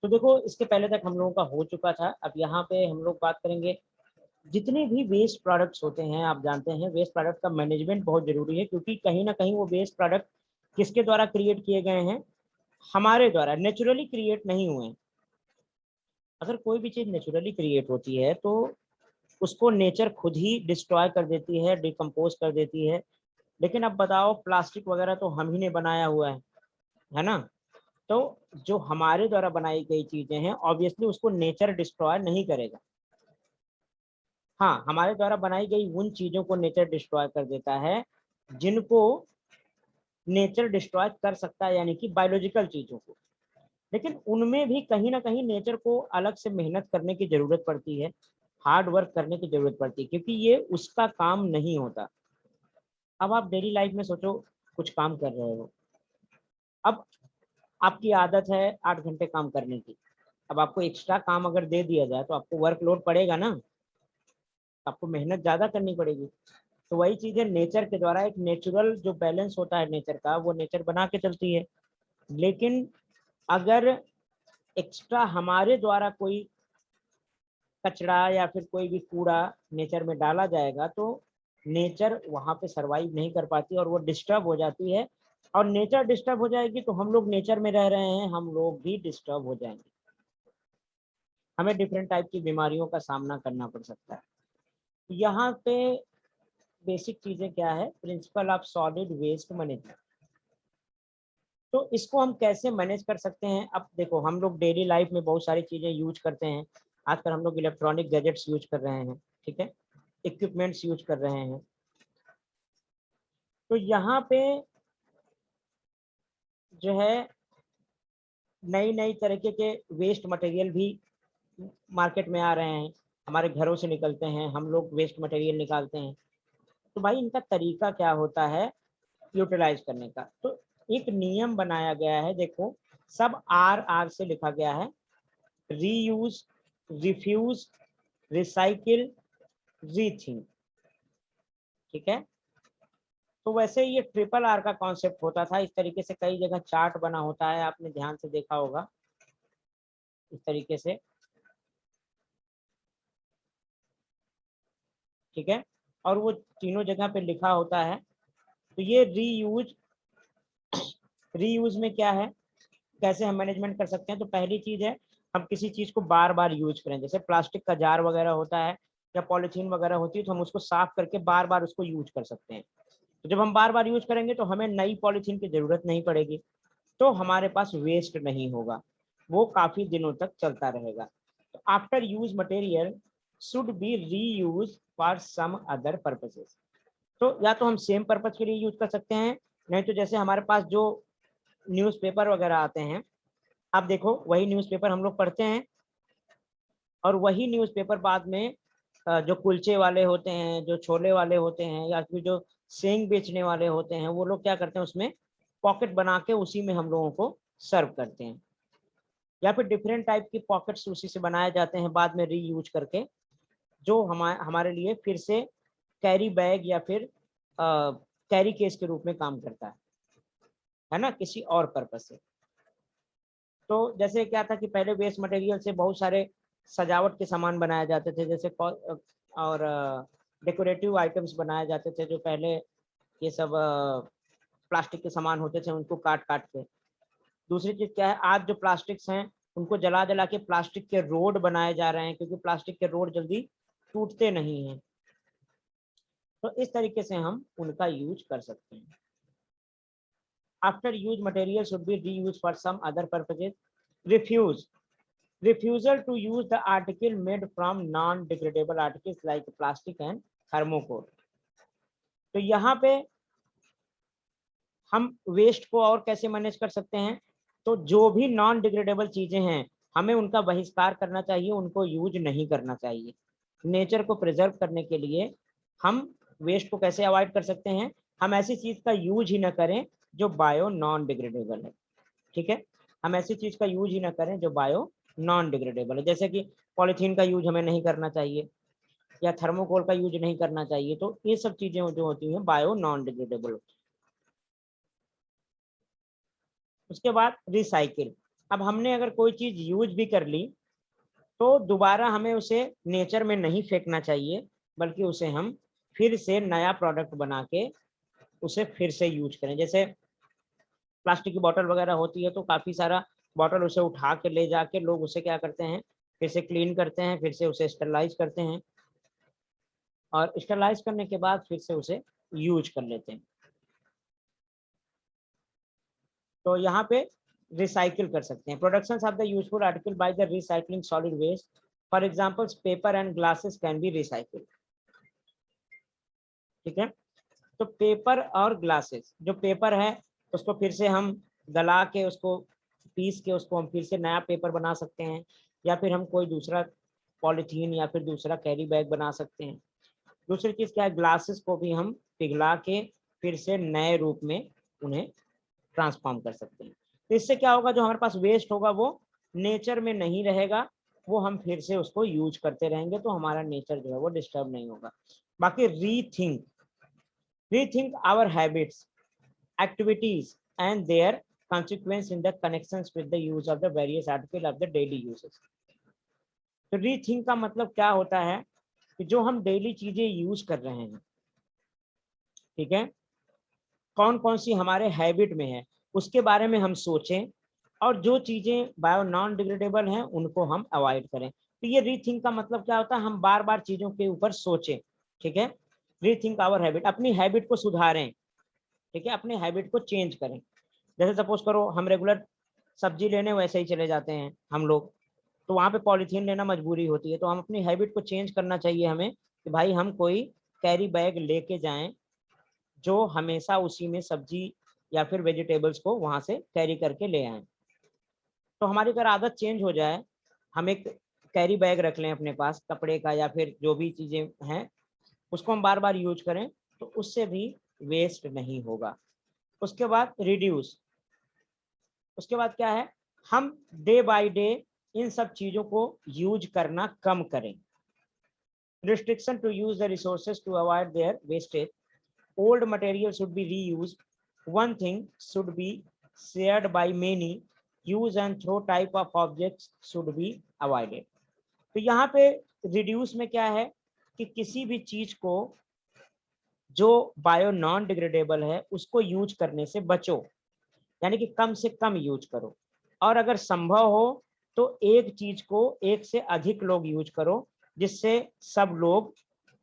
तो देखो इसके पहले तक हम लोगों का हो चुका था। अब यहाँ पे हम लोग बात करेंगे जितने भी वेस्ट प्रोडक्ट्स होते हैं, आप जानते हैं वेस्ट प्रोडक्ट का मैनेजमेंट बहुत जरूरी है, क्योंकि कहीं ना कहीं वो वेस्ट प्रोडक्ट किसके द्वारा क्रिएट किए गए हैं, हमारे द्वारा, नेचुरली क्रिएट नहीं हुए हैं। अगर कोई भी चीज नेचुरली क्रिएट होती है तो उसको नेचर खुद ही डिस्ट्रॉय कर देती है, डिकम्पोज कर देती है। लेकिन अब बताओ प्लास्टिक वगैरह तो हम ही ने बनाया हुआ है ना। तो जो हमारे द्वारा बनाई गई चीजें हैं ऑब्वियसली उसको नेचर डिस्ट्रॉय नहीं करेगा। हाँ, हमारे द्वारा बनाई गई उन चीजों को नेचर डिस्ट्रॉय कर देता है जिनको नेचर डिस्ट्रॉय कर सकता है, यानी कि बायोलॉजिकल चीजों को। लेकिन उनमें भी कहीं ना कहीं नेचर को अलग से मेहनत करने की जरूरत पड़ती है, हार्ड वर्क करने की जरूरत पड़ती है, क्योंकि ये उसका काम नहीं होता। अब आप डेली लाइफ में सोचो, कुछ काम कर रहे हो, अब आपकी आदत है 8 घंटे काम करने की। अब आपको एक्स्ट्रा काम अगर दे दिया जाए तो आपको वर्कलोड पड़ेगा ना, आपको मेहनत ज्यादा करनी पड़ेगी। तो वही चीज है, नेचर के द्वारा एक नेचुरल जो बैलेंस होता है नेचर का, वो नेचर बना के चलती है। लेकिन अगर एक्स्ट्रा हमारे द्वारा कोई कचरा या फिर कोई भी कूड़ा नेचर में डाला जाएगा तो नेचर वहां पे सरवाइव नहीं कर पाती और वो डिस्टर्ब हो जाती है। और नेचर डिस्टर्ब हो जाएगी तो हम लोग नेचर में रह रहे हैं, हम लोग भी डिस्टर्ब हो जाएंगे, हमें डिफरेंट टाइप की बीमारियों का सामना करना पड़ सकता है। यहाँ पे बेसिक चीजें क्या है, principle of solid waste management. तो इसको हम कैसे मैनेज कर सकते हैं। अब देखो हम लोग डेली लाइफ में बहुत सारी चीजें यूज करते हैं। आजकल हम लोग इलेक्ट्रॉनिक गैजेट्स यूज कर रहे हैं, ठीक है, इक्विपमेंट्स यूज कर रहे हैं। तो यहाँ पे जो है नई नई तरीके के वेस्ट मटेरियल भी मार्केट में आ रहे हैं, हमारे घरों से निकलते हैं, हम लोग वेस्ट मटेरियल निकालते हैं। तो भाई इनका तरीका क्या होता है यूटिलाइज करने का। तो एक नियम बनाया गया है, देखो सब आर आर से लिखा गया है, रीयूज, रिफ्यूज, रिसाइकिल, रीथिंक, ठीक है। तो वैसे ये ट्रिपल आर का कॉन्सेप्ट होता था, इस तरीके से कई जगह चार्ट बना होता है, आपने ध्यान से देखा होगा इस तरीके से, ठीक है। और वो तीनों जगह पे लिखा होता है। तो ये रीयूज, रीयूज में क्या है, कैसे हम मैनेजमेंट कर सकते हैं। तो पहली चीज है हम किसी चीज को बार बार यूज करें, जैसे प्लास्टिक का जार वगैरह होता है या पॉलिथीन वगैरह होती है, तो हम उसको साफ करके बार बार उसको यूज कर सकते हैं। तो जब हम बार बार यूज करेंगे तो हमें नई पॉलिथीन की जरूरत नहीं पड़ेगी, तो हमारे पास वेस्ट नहीं होगा, वो काफी दिनों तक चलता रहेगा। तो after use material should be reuse for some other purposes. तो या तो हम सेम पर्पज के लिए यूज कर सकते हैं, नहीं तो जैसे हमारे पास जो न्यूज़पेपर वगैरह आते हैं, आप देखो वही न्यूज़पेपर हम लोग पढ़ते हैं और वही न्यूज़पेपर बाद में जो कुलचे वाले होते हैं, जो छोले वाले होते हैं, या फिर जो सेंग बेचने वाले होते हैं, वो लोग क्या करते हैं उसमें पॉकेट बना के उसी में हम लोगों को सर्व करते हैं। या फिर डिफरेंट टाइप की पॉकेट्स उसी से बनाए जाते हैं बाद में रीयूज करके, जो हमारे लिए फिर से कैरी बैग या फिर कैरी केस के रूप में काम करता है ना, किसी और पर्पज से। तो जैसे क्या था कि पहले वेस्ट मटेरियल से बहुत सारे सजावट के सामान बनाए जाते थे, जैसे और डेकोरेटिव आइटम्स बनाए जाते थे, जो पहले ये सब प्लास्टिक के सामान होते थे उनको काट काट के। दूसरी चीज क्या है, आज जो प्लास्टिक्स हैं उनको जला जला के प्लास्टिक के रोड बनाए जा रहे हैं, क्योंकि प्लास्टिक के रोड जल्दी टूटते नहीं हैं। तो इस तरीके से हम उनका यूज कर सकते हैं। After use material should be reuse for some other purposes. Refuse, refusal to use the article made from non-degradable articles like plastic and thermocol। तो यहाँ पे हम वेस्ट को और कैसे मैनेज कर सकते हैं, तो जो भी नॉन डिग्रेडेबल चीजें हैं हमें उनका बहिष्कार करना चाहिए, उनको यूज नहीं करना चाहिए। नेचर को प्रिजर्व करने के लिए हम वेस्ट को कैसे अवॉइड कर सकते हैं, हम ऐसी चीज का यूज ही ना करें जो बायो नॉन डिग्रेडेबल है, ठीक है। हम ऐसी चीज का यूज ही ना करें जो बायो नॉन डिग्रेडेबल है, जैसे कि पॉलीथीन का यूज हमें नहीं करना चाहिए या थर्मोकोल का यूज नहीं करना चाहिए। तो ये सब चीजें जो होती हैं बायो नॉन डिग्रेडेबल। उसके बाद रिसाइकिल, अब हमने अगर कोई चीज यूज भी कर ली तो दोबारा हमें उसे नेचर में नहीं फेंकना चाहिए, बल्कि उसे हम फिर से नया प्रोडक्ट बना के उसे फिर से यूज करें। जैसे प्लास्टिक की बोतल वगैरह होती है तो काफी सारा बॉटल उसे उठा के ले जाके लोग उसे क्या करते हैं, फिर से क्लीन करते हैं, फिर से उसे स्टरलाइज करते हैं और स्टरलाइज करने के बाद फिर से उसे यूज कर लेते हैं। तो यहाँ पे रिसाइकिल कर सकते हैं। Production of the useful article by the recycling solid waste, for examples paper and glasses can be recycle. ठीक है, तो पेपर और ग्लासेस, जो पेपर है उसको फिर से हम गला के उसको पीस के उसको हम फिर से नया पेपर बना सकते हैं, या फिर हम कोई दूसरा पॉलीथीन या फिर दूसरा कैरी बैग बना सकते हैं। दूसरी चीज क्या है, ग्लासेस को भी हम पिघला के फिर से नए रूप में उन्हें ट्रांसफॉर्म कर सकते हैं। तो इससे क्या होगा, जो हमारे पास वेस्ट होगा वो नेचर में नहीं रहेगा, वो हम फिर से उसको यूज करते रहेंगे, तो हमारा नेचर जो है वो डिस्टर्ब नहीं होगा। बाकी rethink our habits, activities and their consequence in the connections with the use of the various article of the daily uses। तो रीथिंक का मतलब क्या होता है कि जो हम डेली चीजें यूज कर रहे हैं, ठीक है, कौन कौन सी हमारे हैबिट में है उसके बारे में हम सोचें, और जो चीजें बायो नॉन डिग्रेडेबल हैं उनको हम अवॉइड करें। तो ये रीथिंक का मतलब क्या होता है, हम बार बार चीजों के ऊपर सोचें। ठीक है, रीथिंक आवर हैबिट, अपनी हैबिट को सुधारें। ठीक है, अपने हैबिट को चेंज करें। जैसे सपोज करो हम रेगुलर सब्जी लेने वैसे ही चले जाते हैं हम लोग, तो वहां पे पॉलीथीन लेना मजबूरी होती है, तो हम अपनी हैबिट को चेंज करना चाहिए हमें कि भाई हम कोई कैरी बैग लेके जाएं जो हमेशा उसी में सब्जी या फिर वेजिटेबल्स को वहां से कैरी करके ले आएं। तो हमारी अगर आदत चेंज हो जाए, हम एक कैरी बैग रख लें अपने पास कपड़े का या फिर जो भी चीजें हैं, उसको हम बार बार यूज करें, तो उससे भी वेस्ट नहीं होगा। उसके बाद रिड्यूस, उसके बाद क्या है, हम डे बाय डे इन सब चीजों को यूज करना कम करें। Restriction to use the resources to avoid their wastage, old material should be reused, one thing should be shared by many, use and throw type of objects should be avoided। तो यहाँ पे reduce में क्या है कि किसी भी चीज को जो बायो नॉन डिग्रेडेबल है उसको यूज करने से बचो, यानी कि कम से कम यूज करो, और अगर संभव हो तो एक चीज को एक से अधिक लोग यूज करो, जिससे सब लोग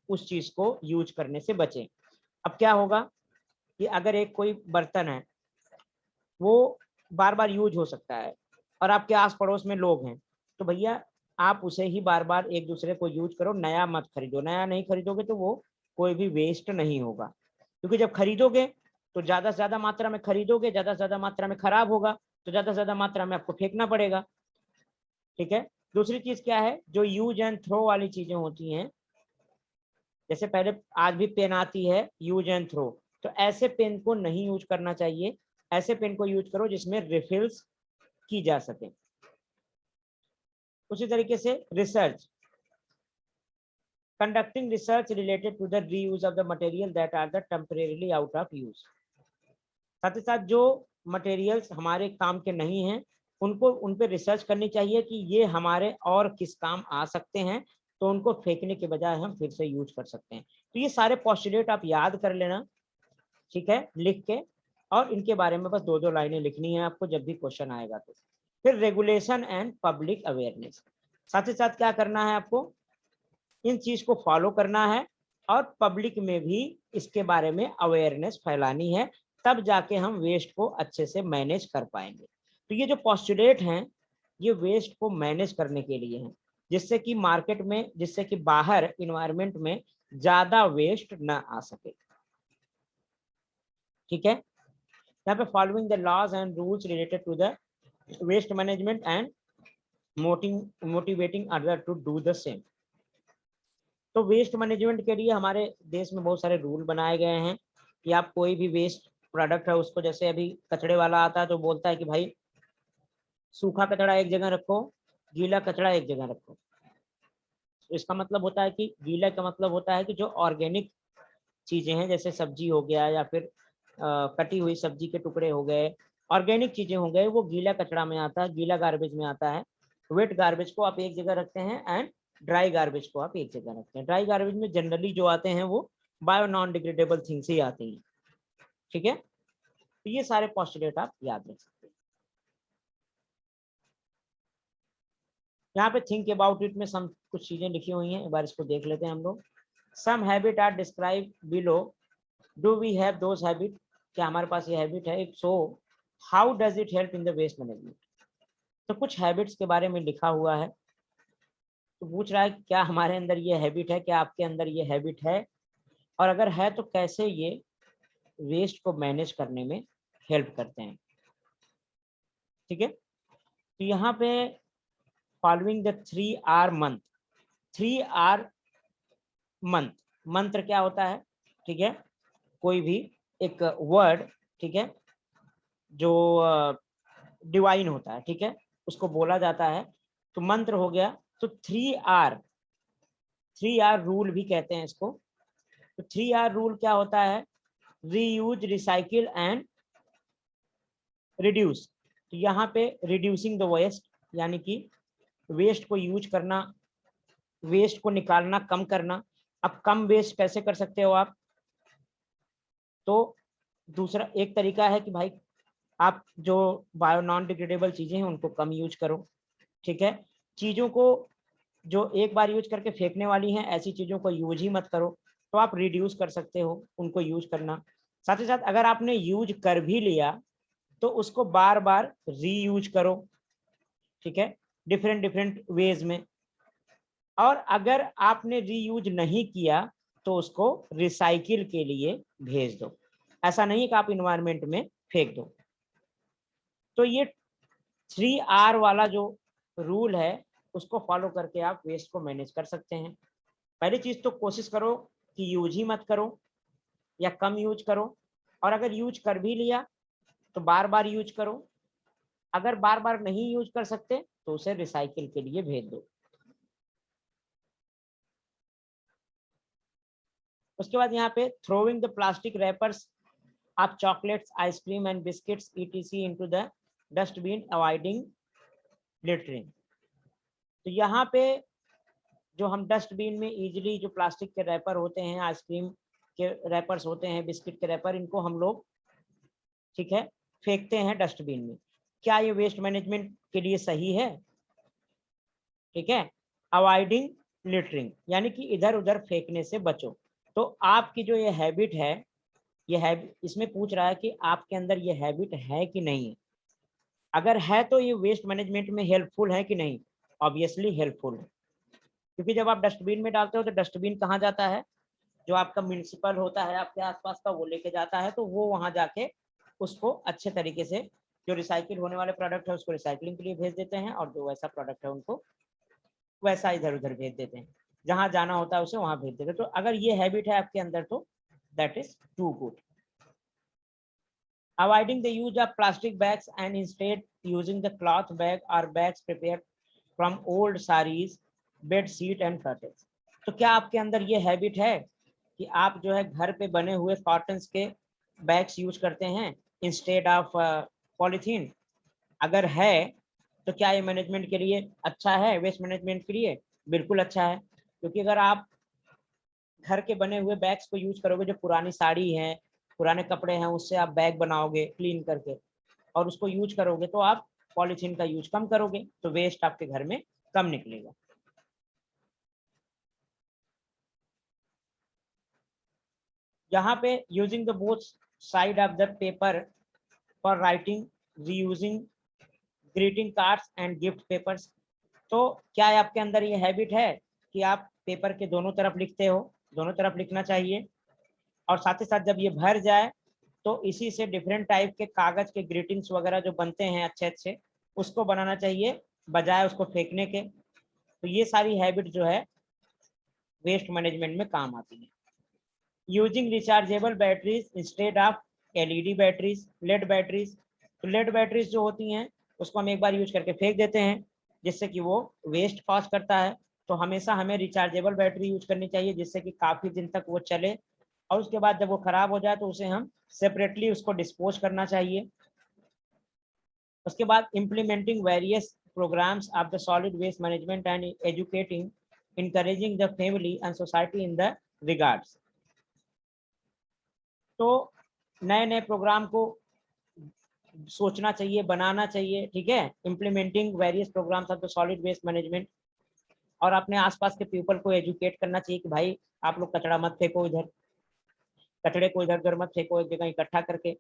उस चीज को यूज करने से बचें। अब क्या होगा कि अगर एक कोई बर्तन है वो बार बार यूज हो सकता है और आपके आस पड़ोस में लोग हैं, तो भैया आप उसे ही बार बार एक दूसरे को यूज करो, नया मत खरीदो। नया नहीं खरीदोगे तो वो कोई भी वेस्ट नहीं होगा, क्योंकि जब खरीदोगे तो ज्यादा से ज्यादा मात्रा में खरीदोगे, ज्यादा से ज्यादा मात्रा में खराब होगा, तो ज्यादा से ज्यादा मात्रा में आपको फेंकना पड़ेगा। ठीक है, दूसरी चीज क्या है, जो यूज एंड थ्रो वाली चीजें होती हैं, जैसे पहले आज भी पेन आती है यूज एंड थ्रो, तो ऐसे पेन को नहीं यूज करना चाहिए। ऐसे पेन को यूज करो जिसमें रिफिल्स की जा सके। उसी तरीके से research, conducting research related to the reuse of the material that are the temporarily out of use. साथ ही साथ जो मटेरियल्स हमारे काम के नहीं हैं उनको उन पे रिसर्च करनी चाहिए कि ये हमारे और किस काम आ सकते हैं, तो उनको फेंकने के बजाय हम फिर से यूज कर सकते हैं। तो ये सारे पोस्टुलेट आप याद कर लेना, ठीक है, लिख के, और इनके बारे में बस दो दो लाइनें लिखनी है आपको जब भी क्वेश्चन आएगा तो। फिर रेगुलेशन एंड पब्लिक अवेयरनेस, साथ ही साथ क्या करना है आपको, इन चीज को फॉलो करना है और पब्लिक में भी इसके बारे में अवेयरनेस फैलानी है, तब जाके हम वेस्ट को अच्छे से मैनेज कर पाएंगे। तो ये जो पोस्टुलेट हैं ये वेस्ट को मैनेज करने के लिए हैं, जिससे कि मार्केट में, जिससे कि बाहर इन्वायरमेंट में ज्यादा वेस्ट ना आ सके। ठीक है, यहाँ पे following the laws and rules related to the waste management and motivating other to do the same. तो वेस्ट मैनेजमेंट के लिए हमारे देश में बहुत सारे रूल बनाए गए हैं कि आप कोई भी वेस्ट प्रोडक्ट है उसको, जैसे अभी कचड़े वाला आता है तो बोलता है कि भाई सूखा कचड़ा एक जगह रखो, गीला कचड़ा एक जगह रखो। तो इसका मतलब होता है कि गीला का मतलब होता है कि जो ऑर्गेनिक चीजें हैं, जैसे सब्जी हो गया या फिर कटी हुई सब्जी के टुकड़े हो गए, ऑर्गेनिक चीजें हो गए वो गीला कचरा में आता है, गीला गार्बेज में आता है। वेट गार्बेज को आप एक जगह रखते हैं एंड ड्राई गार्बेज को आप एक जगह रखते हैं। ड्राई गार्बेज में जनरली जो आते हैं वो बायो नॉन डिग्रेडेबल थिंग्स ही आते हैं, ठीक है। तो ये सारे पोस्टुलेट आप याद रख सकते हैं। यहाँ पे थिंक अबाउट इट में सम कुछ चीजें लिखी हुई हैं, एक बार इसको देख लेते हैं हम लोग। Some habit are describe below, do we have those habit, क्या हमारे पास ये हैबिट है, so how does it help in the waste management. तो कुछ हैबिट्स के बारे में लिखा हुआ है, तो पूछ रहा है क्या हमारे अंदर ये हैबिट है, क्या आपके अंदर ये हैबिट है, और अगर है तो कैसे ये वेस्ट को मैनेज करने में हेल्प करते हैं, ठीक है। तो यहाँ पे following the 3R month, 3R month, मंत्र क्या होता है, ठीक है, कोई भी एक वर्ड, ठीक है, जो डिवाइन होता है, ठीक है, उसको बोला जाता है, तो मंत्र हो गया। तो 3R रूल भी कहते हैं इसको। तो 3R रूल क्या होता है, रीयूज, रिसाइकिल एंड रिड्यूस। तो यहाँ पे रिड्यूसिंग द वेस्ट, यानी कि वेस्ट को यूज करना, वेस्ट को निकालना, कम करना। अब कम वेस्ट कैसे कर सकते हो आप, तो दूसरा एक तरीका है कि भाई आप जो बायो नॉन डिग्रेडेबल चीजें हैं उनको कम यूज करो, ठीक है। चीजों को जो एक बार यूज करके फेंकने वाली हैं ऐसी चीजों को यूज ही मत करो, तो आप रिड्यूस कर सकते हो उनको यूज करना। साथ ही साथ अगर आपने यूज कर भी लिया तो उसको बार बार रीयूज करो, ठीक है, डिफरेंट डिफरेंट वेज में। और अगर आपने रीयूज नहीं किया तो उसको रिसाइकिल के लिए भेज दो, ऐसा नहीं कि आप इन्वायरमेंट में फेंक दो। तो ये 3R वाला जो रूल है उसको फॉलो करके आप वेस्ट को मैनेज कर सकते हैं। पहली चीज तो कोशिश करो कि यूज ही मत करो या कम यूज करो, और अगर यूज कर भी लिया तो बार बार यूज करो। अगर बार बार नहीं यूज कर सकते तो उसे रिसाइकिल के लिए भेज दो। उसके बाद यहाँ पे throwing the plastic rappers of chocolates, ice cream and biscuits etc into the dustbin avoiding littering. तो यहाँ पे जो हम डस्टबिन में इजीली जो प्लास्टिक के रैपर होते हैं, आइसक्रीम के रैपर्स होते हैं, बिस्किट के रैपर, इनको हम लोग, ठीक है, फेंकते हैं डस्टबिन में। क्या ये वेस्ट मैनेजमेंट के लिए सही है, ठीक है। अवॉइडिंग लिटरिंग यानी कि इधर उधर फेंकने से बचो। तो आपकी जो ये हैबिट है, ये हैबिट, इसमें पूछ रहा है कि आपके अंदर ये हैबिट है कि नहीं है। अगर है तो ये वेस्ट मैनेजमेंट में हेल्पफुल है कि नहीं, ऑब्वियसली हेल्पफुल है। क्योंकि जब आप डस्टबिन में डालते हो तो डस्टबिन कहाँ जाता है, जो आपका म्यूनिसिपल होता है आपके आसपास का, वो लेके जाता है, तो वो वहां जाके उसको अच्छे तरीके से, जो रिसाइकिल होने वाले प्रोडक्ट है उसको रिसाइकलिंग के लिए भेज देते हैं, और जो वैसा प्रोडक्ट है उनको वैसा इधर उधर भेज देते हैं, जहां जाना होता है उसे वहां भेज देते हैं। तो अगर ये हैबिट है आपके अंदर तो that is too good. Avoiding the use of plastic bags and instead using the cloth bag or bags prepared from old sarees, bed sheet and curtains। तो क्या आपके अंदर ये हैबिट है कि आप जो है घर पे बने हुए कॉटन के बैग्स यूज करते हैं इंस्टेड ऑफ पॉलीथीन? अगर है तो क्या ये मैनेजमेंट के लिए अच्छा है, वेस्ट मैनेजमेंट के लिए बिल्कुल अच्छा है। क्योंकि अगर आप घर के बने हुए बैग्स को यूज करोगे, जो पुरानी साड़ी है, पुराने कपड़े हैं, उससे आप बैग बनाओगे क्लीन करके और उसको यूज करोगे, तो आप पॉलीथीन का यूज कम करोगे, तो वेस्ट आपके घर में कम निकलेगा। यहाँ पे using the both side of the paper for writing, reusing greeting cards and gift papers. तो क्या आपके अंदर ये हैबिट है कि आप पेपर के दोनों तरफ लिखते हो? दोनों तरफ लिखना चाहिए। और साथ ही साथ जब ये भर जाए तो इसी से डिफरेंट टाइप के कागज के ग्रीटिंग्स वगैरह जो बनते हैं अच्छे अच्छे, उसको बनाना चाहिए बजाय उसको फेंकने के। तो ये सारी हैबिट जो है वेस्ट मैनेजमेंट में काम आती है। Using rechargeable batteries instead of LED batteries, lead batteries. तो लेड बैटरीज जो होती हैं उसको हम एक बार यूज करके फेंक देते हैं, जिससे कि वो वेस्ट कॉज करता है। तो हमेशा हमें रिचार्जेबल बैटरी यूज करनी चाहिए, जिससे कि काफी दिन तक वो चले, और उसके बाद जब वो खराब हो जाए तो उसे हम सेपरेटली उसको डिस्पोज करना चाहिए। उसके बाद implementing various programmes of the solid waste management and educating encouraging the family and society in the regards। तो नए नए प्रोग्राम को सोचना चाहिए, बनाना चाहिए, ठीक है। Implementing various programmes of the solid waste management, और अपने आसपास के पीपल को एजुकेट करना चाहिए कि भाई आप लोग कचरा मत फेंको, इधर कचड़े को इधर उधर मत फेंको, एक जगह इकट्ठा करके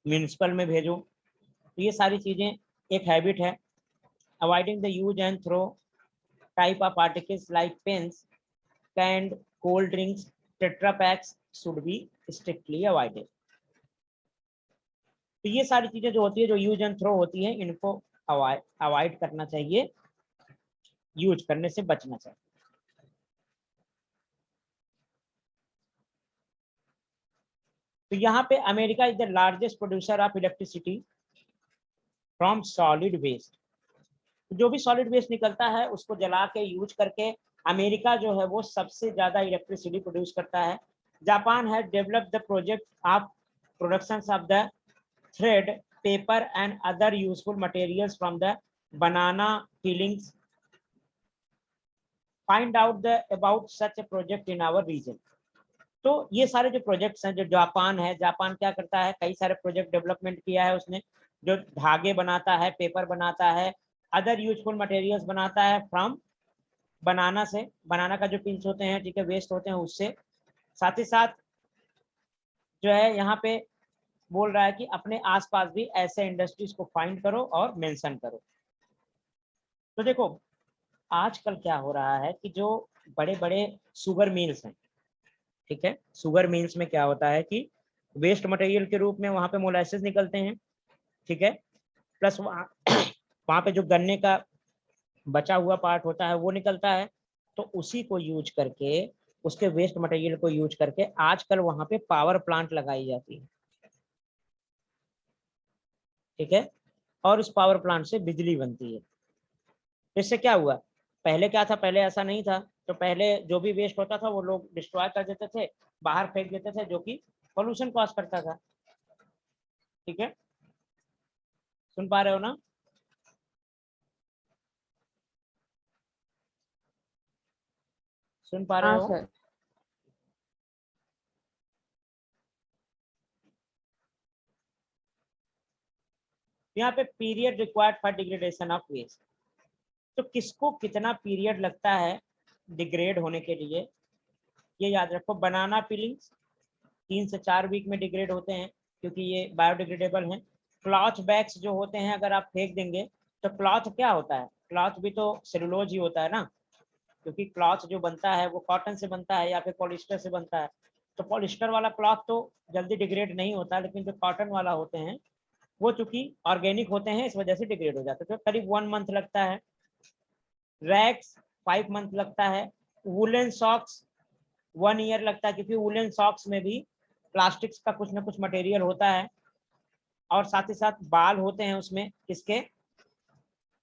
म्यूनिसिपल में भेजो। तो ये सारी चीजें एक हैबिट है। Avoiding the use and throw type of articles like pens, canned cold drinks, tetra packs should be strictly avoided. तो ये सारी चीजें जो होती है, जो यूज एंड थ्रो होती है, इनको अवॉइड करना चाहिए, यूज करने से बचना चाहिए। तो यहाँ पे America is the largest producer of electricity from solid waste. जो भी सॉलिड वेस्ट निकलता है उसको जला के यूज करके अमेरिका जो है वो सबसे ज्यादा इलेक्ट्रिसिटी प्रोड्यूस करता है। Japan has developed the project of production of the thread, paper and other useful materials from the banana peelings. Find out the about such a project in our region. तो ये सारे जो projects हैं, जो Japan है, Japan क्या करता है, कई सारे प्रोजेक्ट डेवलपमेंट किया है उसने, जो धागे बनाता है, पेपर बनाता है, अदर यूजफुल मटेरियल्स बनाता है फ्रॉम बनाना से, बनाना का जो पिंस होते हैं, ठीक है, वेस्ट होते हैं उससे। साथ ही साथ जो है यहाँ पे बोल रहा है कि अपने आसपास भी ऐसे इंडस्ट्रीज को फाइंड करो और मेंशन करो। तो देखो आजकल क्या हो रहा है कि जो बड़े बड़े शुगर मिल्स हैं, ठीक है, शुगर मिल्स में क्या होता है कि वेस्ट मटेरियल के रूप में वहां पे मोलासेस निकलते हैं, ठीक है, प्लस वहां पे जो गन्ने का बचा हुआ पार्ट होता है वो निकलता है। तो उसी को यूज करके, उसके वेस्ट मटेरियल को यूज करके आजकल वहां पे पावर प्लांट लगाई जाती है, ठीक है, और उस पावर प्लांट से बिजली बनती है। इससे क्या हुआ, पहले क्या था, पहले ऐसा नहीं था। तो पहले जो भी वेस्ट होता था वो लोग डिस्ट्रॉय कर देते थे, बाहर फेंक देते थे, जो कि पोल्यूशन कॉज करता था, ठीक है। सुन पा रहे हो ना? सुन पा रहे हाँ हो? सर। यहाँ पे period required for degradation of waste. तो किसको कितना पीरियड लगता है डिग्रेड होने के लिए, ये याद रखो। बनाना पीलिंग्स 3 से 4 वीक में डिग्रेड होते हैं, क्योंकि ये बायोडिग्रेडेबल हैं। क्लॉथ बैग्स जो होते हैं अगर आप फेंक देंगे, तो क्लॉथ क्या होता है, क्लॉथ भी तो सेलुलोज ही होता है ना, क्योंकि क्लॉथ जो बनता है वो कॉटन से बनता है या फिर पॉलिस्टर से बनता है। तो पॉलिस्टर वाला क्लॉथ तो जल्दी डिग्रेड नहीं होता, लेकिन जो कॉटन वाला होते हैं वो चूंकि ऑर्गेनिक होते हैं, इस वजह से डिग्रेड हो जाते हैं। तो करीब 1 मंथ लगता है। रैक्स 5 मंथ लगता है। वुलन सॉक्स 1 ईयर लगता है, क्योंकि वुलन सॉक्स में भी प्लास्टिक्स का कुछ ना कुछ मटेरियल होता है। और साथ ही साथ बाल होते हैं उसमें, किसके,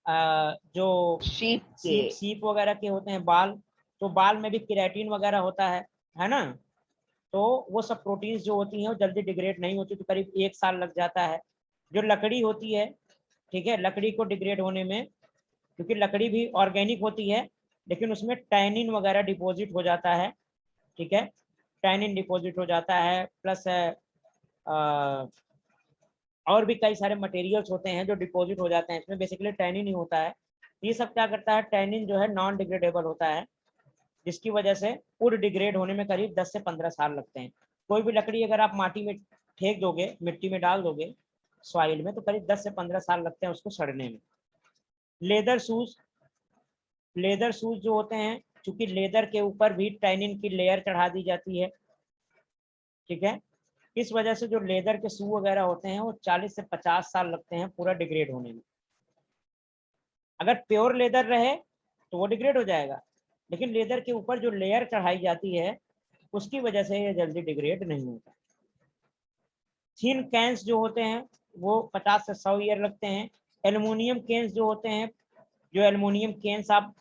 जो शीप के। सीप वगैरह के होते हैं बाल। तो बाल में भी केराटिन वगैरह होता है ना। तो वो सब प्रोटीन्स जो होती हैं वो जल्दी डिग्रेड नहीं होती, तो करीब 1 साल लग जाता है। जो लकड़ी होती है, ठीक है, लकड़ी को डिग्रेड होने में, क्योंकि लकड़ी भी ऑर्गेनिक होती है, लेकिन उसमें टैनिन वगैरह डिपॉजिट हो जाता है, ठीक है, टैनिन डिपॉजिट हो जाता है, प्लस और भी कई सारे मटेरियल्स होते हैं जो डिपॉजिट हो जाते हैं इसमें, बेसिकली टैनिन ही होता है। ये सब क्या करता है, टैनिन जो है नॉन डिग्रेडेबल होता है, जिसकी वजह से वुड डिग्रेड होने में करीब 10 से 15 साल लगते हैं। कोई भी लकड़ी अगर आप माटी में फेंक दोगे, मिट्टी में डाल दोगे, सॉइल में, तो करीब 10 से 15 साल लगते हैं उसको सड़ने में। लेदर शूज, लेदर शूज जो होते हैं, चूंकि लेदर के ऊपर भी टैनिन की लेयर चढ़ा दी जाती है, ठीक है, इस वजह से जो लेदर के शू वगैरह होते हैं वो 40 से 50 साल लगते हैं पूरा डिग्रेड होने में। अगर प्योर लेदर रहे तो वो डिग्रेड हो जाएगा, लेकिन लेदर के ऊपर जो लेयर चढ़ाई जाती है उसकी वजह से ये जल्दी डिग्रेड नहीं होता। थिन कैंस जो होते हैं वो 50 से 100 ईयर लगते हैं। एल्युमिनियम कैंस जो होते हैं, जो एल्युमिनियम कैंस आप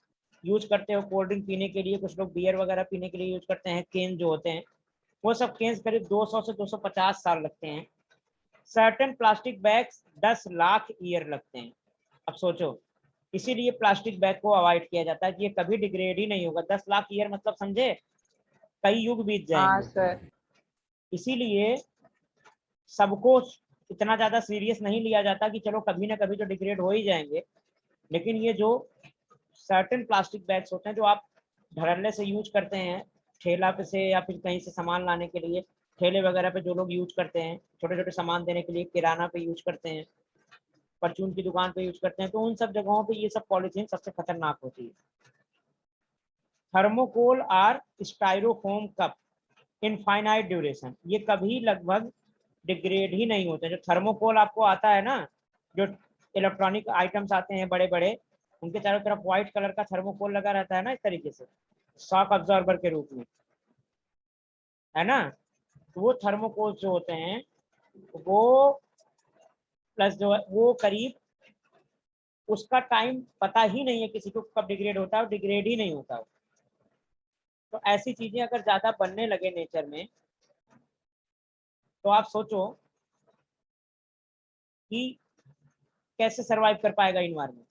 यूज करते हो कोल्ड ड्रिंक पीने के लिए, कुछ लोग बियर वगैरह पीने के लिए यूज करते हैं, कैन जो होते हैं, वो सब कैंस करीब 200 से 250 साल लगते हैं। Certain plastic bags 10 lakh year लगते हैं। अब सोचो, इसीलिए प्लास्टिक बैग को अवॉइड किया जाता है कि ये कभी डिग्रेड ही नहीं होगा। 10 लाख ईयर मतलब समझे, कई युग बीत हाँ जाएंगे। सर। इसीलिए सबको इतना ज्यादा सीरियस नहीं लिया जाता कि चलो कभी ना कभी तो डिग्रेड हो ही जाएंगे। लेकिन ये जो सर्टेन प्लास्टिक बैग्स होते हैं जो आप धड़ल्ले से यूज करते हैं, ठेला पे से या फिर कहीं से सामान लाने के लिए, ठेले वगैरह पे जो लोग यूज करते हैं, छोटे छोटे सामान देने के लिए, किराना पे यूज करते हैं, परचून की दुकान पे यूज करते हैं, तो उन सब जगहों पे ये सब पॉलीथीन सबसे खतरनाक होती है। Thermocol or styrofoam cup infinite duration, ये कभी लगभग डिग्रेड ही नहीं होते। जो थर्मोकोल आपको आता है ना, जो इलेक्ट्रॉनिक आइटम्स आते हैं बड़े बड़े, उनके चारों तरफ व्हाइट कलर का थर्मोकोल लगा रहता है ना, इस तरीके से शॉक अब्जॉर्बर के रूप में, है ना। तो वो थर्मोकोल जो होते हैं वो प्लस जो है वो करीब, उसका टाइम पता ही नहीं है किसी को कब डिग्रेड होता है, और डिग्रेड ही नहीं होता। तो ऐसी चीजें अगर ज्यादा बनने लगे नेचर में, तो आप सोचो कि कैसे सरवाइव कर पाएगा environment.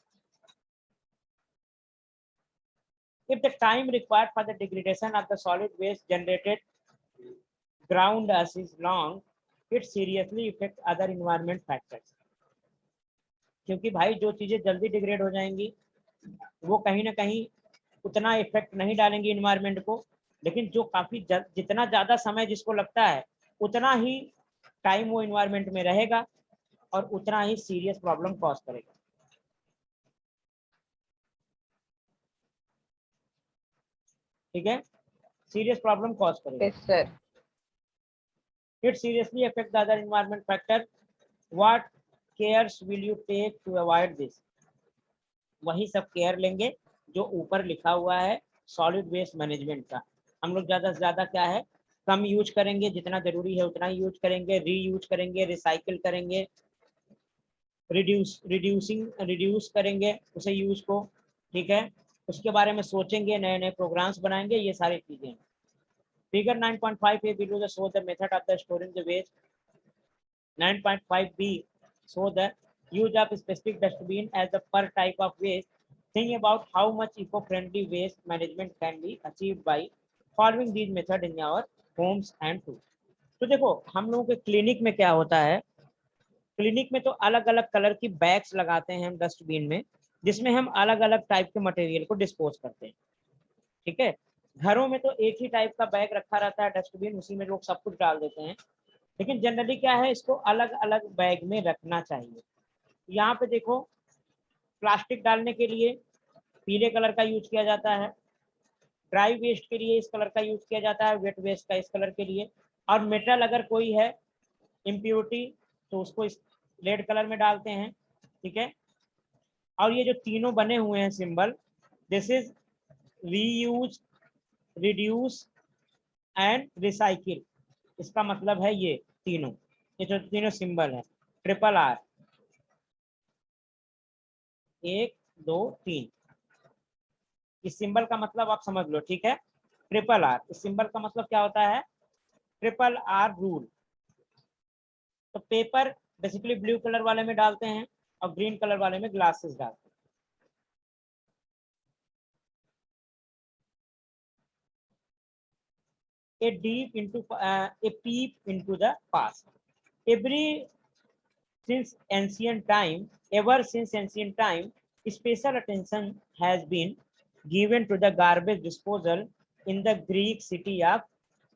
If the time required for the degradation of the solid waste generated ground as is long, it seriously affect other environment factors। क्योंकि भाई जो चीजें जल्दी डिग्रेड हो जाएंगी वो कहीं ना कहीं उतना इफेक्ट नहीं डालेंगी इन्वायरमेंट को, लेकिन जो काफी जितना ज्यादा समय जिसको लगता है उतना ही टाइम वो इन्वायरमेंट में रहेगा और उतना ही सीरियस प्रॉब्लम कॉज करेगा। ठीक है, सीरियस प्रॉब्लम कॉज करेगा। Yes sir. It seriously affect the other environment factor. What cares will you take to avoid this? वही सब केयर लेंगे जो ऊपर लिखा हुआ है सॉलिड वेस्ट मैनेजमेंट का। हम लोग ज्यादा से ज्यादा क्या है, कम यूज करेंगे, जितना जरूरी है उतना ही यूज करेंगे, रीयूज करेंगे, रिसाइकिल करेंगे, रिड्यूस करेंगे उसे यूज को। ठीक है, उसके बारे में सोचेंगे, नए नए प्रोग्राम्स बनाएंगे, ये सारी चीजें। Figure 9.5 below the show the method of the storing the waste. 9.5b show the use of specific dustbin as the per type of waste. Think about how much eco-friendly waste management can be achieved by following these methods in our homes and tools. तो देखो हम लोगों के clinic में क्या होता है, clinic में तो अलग अलग कलर की बैग्स लगाते हैं हम डस्टबिन में, जिसमें हम अलग अलग टाइप के मटेरियल को डिस्पोज करते हैं। ठीक है, घरों में तो एक ही टाइप का बैग रखा रहता है डस्टबिन, उसी में लोग सब कुछ डाल देते हैं। लेकिन जनरली क्या है, इसको अलग अलग बैग में रखना चाहिए। यहाँ पे देखो, प्लास्टिक डालने के लिए पीले कलर का यूज किया जाता है, ड्राई वेस्ट के लिए इस कलर का यूज किया जाता है, वेट वेस्ट का इस कलर के लिए, और मेटल अगर कोई है इम्प्योरिटी तो उसको इस रेड कलर में डालते हैं। ठीक है, और ये जो तीनों बने हुए हैं symbol, this is reuse, reduce and recycle, इसका मतलब है ये तीनों, ये जो तीनों सिंबल है, ट्रिपल आर, 1 2 3, इस सिंबल का मतलब आप समझ लो। ठीक है, ट्रिपल आर, इस सिंबल का मतलब क्या होता है, ट्रिपल आर रूल। तो पेपर बेसिकली ब्लू कलर वाले में डालते हैं और ग्रीन कलर वाले में ग्लासेस डालते हैं। A peep into the past. Every since ancient time, ever since ancient time, special attention has been given to the garbage disposal in the Greek city of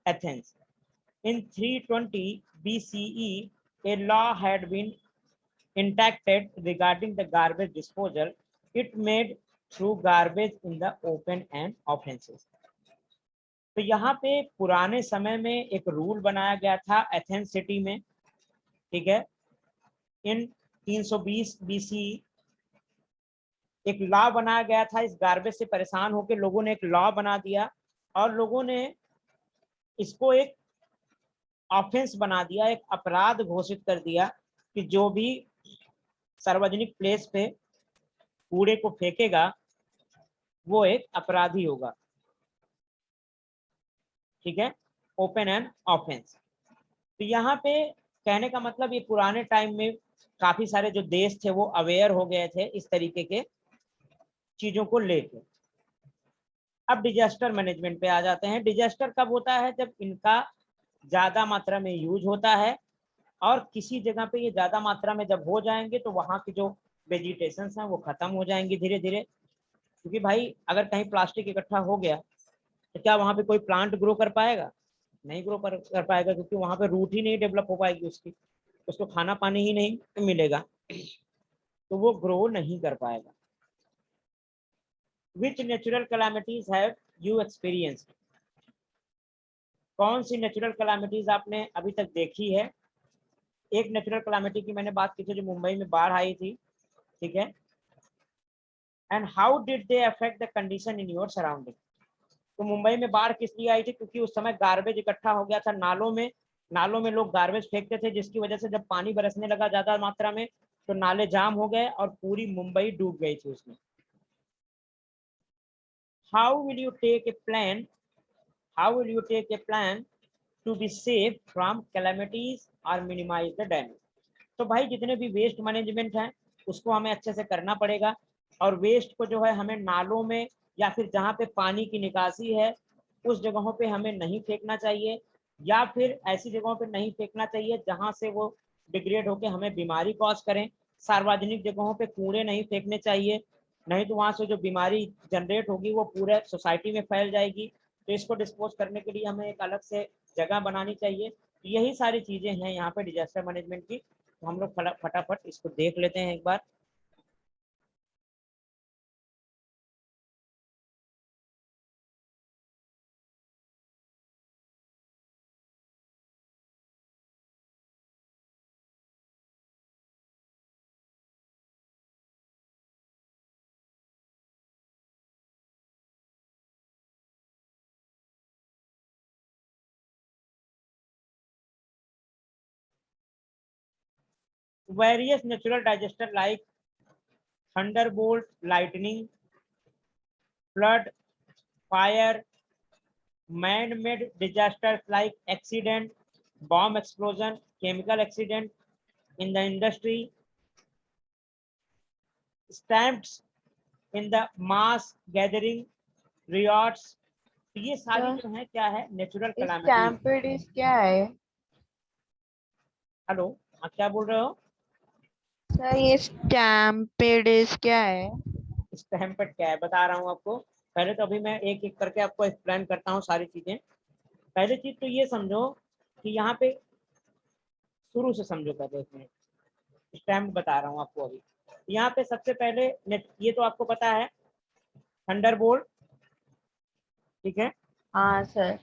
Athens. In 320 BCE, a law had been enacted regarding the garbage disposal. It made through garbage in the open and offenses. तो यहाँ पे पुराने समय में एक rule बनाया गया था एथेंस सिटी में। ठीक है, इन 320 बीसी एक लॉ बनाया गया था। इस गार्बेज से परेशान होकर लोगों ने एक लॉ बना दिया और लोगों ने इसको एक ऑफेंस बना दिया, एक अपराध घोषित कर दिया कि जो भी सार्वजनिक प्लेस पे कूड़े को फेंकेगा वो एक अपराधी होगा। ठीक है, ओपन एंड ऑफेंस। तो यहाँ पे कहने का मतलब ये पुराने टाइम में काफी सारे जो देश थे वो अवेयर हो गए थे इस तरीके के चीजों को लेकर। अब डिजास्टर मैनेजमेंट पे आ जाते हैं। डिजास्टर कब होता है? जब इनका ज्यादा मात्रा में यूज होता है और किसी जगह पे ये ज्यादा मात्रा में जब हो जाएंगे तो वहां की जो वेजिटेशन है वो खत्म हो जाएंगी धीरे धीरे। क्योंकि भाई अगर कहीं प्लास्टिक इकट्ठा हो गया तो क्या वहां पे कोई प्लांट ग्रो कर पाएगा? नहीं ग्रो कर पाएगा, क्योंकि वहां पे रूट ही नहीं डेवलप हो पाएगी उसकी, उसको खाना पानी ही नहीं मिलेगा, तो वो ग्रो नहीं कर पाएगा। विच natural calamities have you experience? कौन सी नेचुरल कैलामिटीज आपने अभी तक देखी है? एक नेचुरल कैलामिटी की मैंने बात की थी जो मुंबई में बाढ़ आई थी, ठीक है। And how did they affect the condition in your surrounding? तो मुंबई में बाढ़ किस लिए आई थी? क्योंकि उस समय गार्बेज इकट्ठा हो गया था नालों में। नालों में लोग गार्बेज फेंकते थे, जिसकी वजह से जब पानी बरसने लगा ज्यादा मात्रा में तो नाले जाम हो गए और पूरी मुंबई डूब गई थी उसमें। How will you take a plan, how will you take a plan to be safe from calamities और मिनिमाइज द डैमेज? तो भाई जितने भी वेस्ट मैनेजमेंट है उसको हमें अच्छे से करना पड़ेगा, और वेस्ट को जो है हमें नालों में या फिर जहाँ पे पानी की निकासी है उस जगहों पे हमें नहीं फेंकना चाहिए, या फिर ऐसी जगहों पे नहीं फेंकना चाहिए जहाँ से वो डिग्रेड होकर हमें बीमारी कॉज करें। सार्वजनिक जगहों पे कूड़े नहीं फेंकने चाहिए, नहीं तो वहाँ से जो बीमारी जनरेट होगी वो पूरे सोसाइटी में फैल जाएगी। तो इसको डिस्पोज करने के लिए हमें एक अलग से जगह बनानी चाहिए। यही सारी चीजें हैं यहाँ पे डिजास्टर मैनेजमेंट की। तो हम लोग फटाफट इसको देख लेते हैं एक बार। Various natural disaster like thunderbolt, lightning, flood, fire, man-made disasters like accident, bomb explosion, chemical accident in the industry, stamps in the mass gathering, riots, ये सारी सर जो है क्या है? Natural calamities. स्टैम्पेड क्या है? हेलो, हाँ क्या बोल रहे हो? सर ये स्टैम्पेड क्या है? स्टैम्पेड क्या है बता रहा हूँ आपको। पहले तो अभी मैं एक एक करके आपको एक्सप्लेन करता हूँ सारी चीजें। पहली चीज तो ये समझो कि यहाँ पे शुरू से समझो, पहले इसमें स्टैम्प बता रहा हूँ आपको अभी। यहाँ पे सबसे पहले ये तो आपको पता है थंडरबोल्ट, ठीक है। हाँ सर।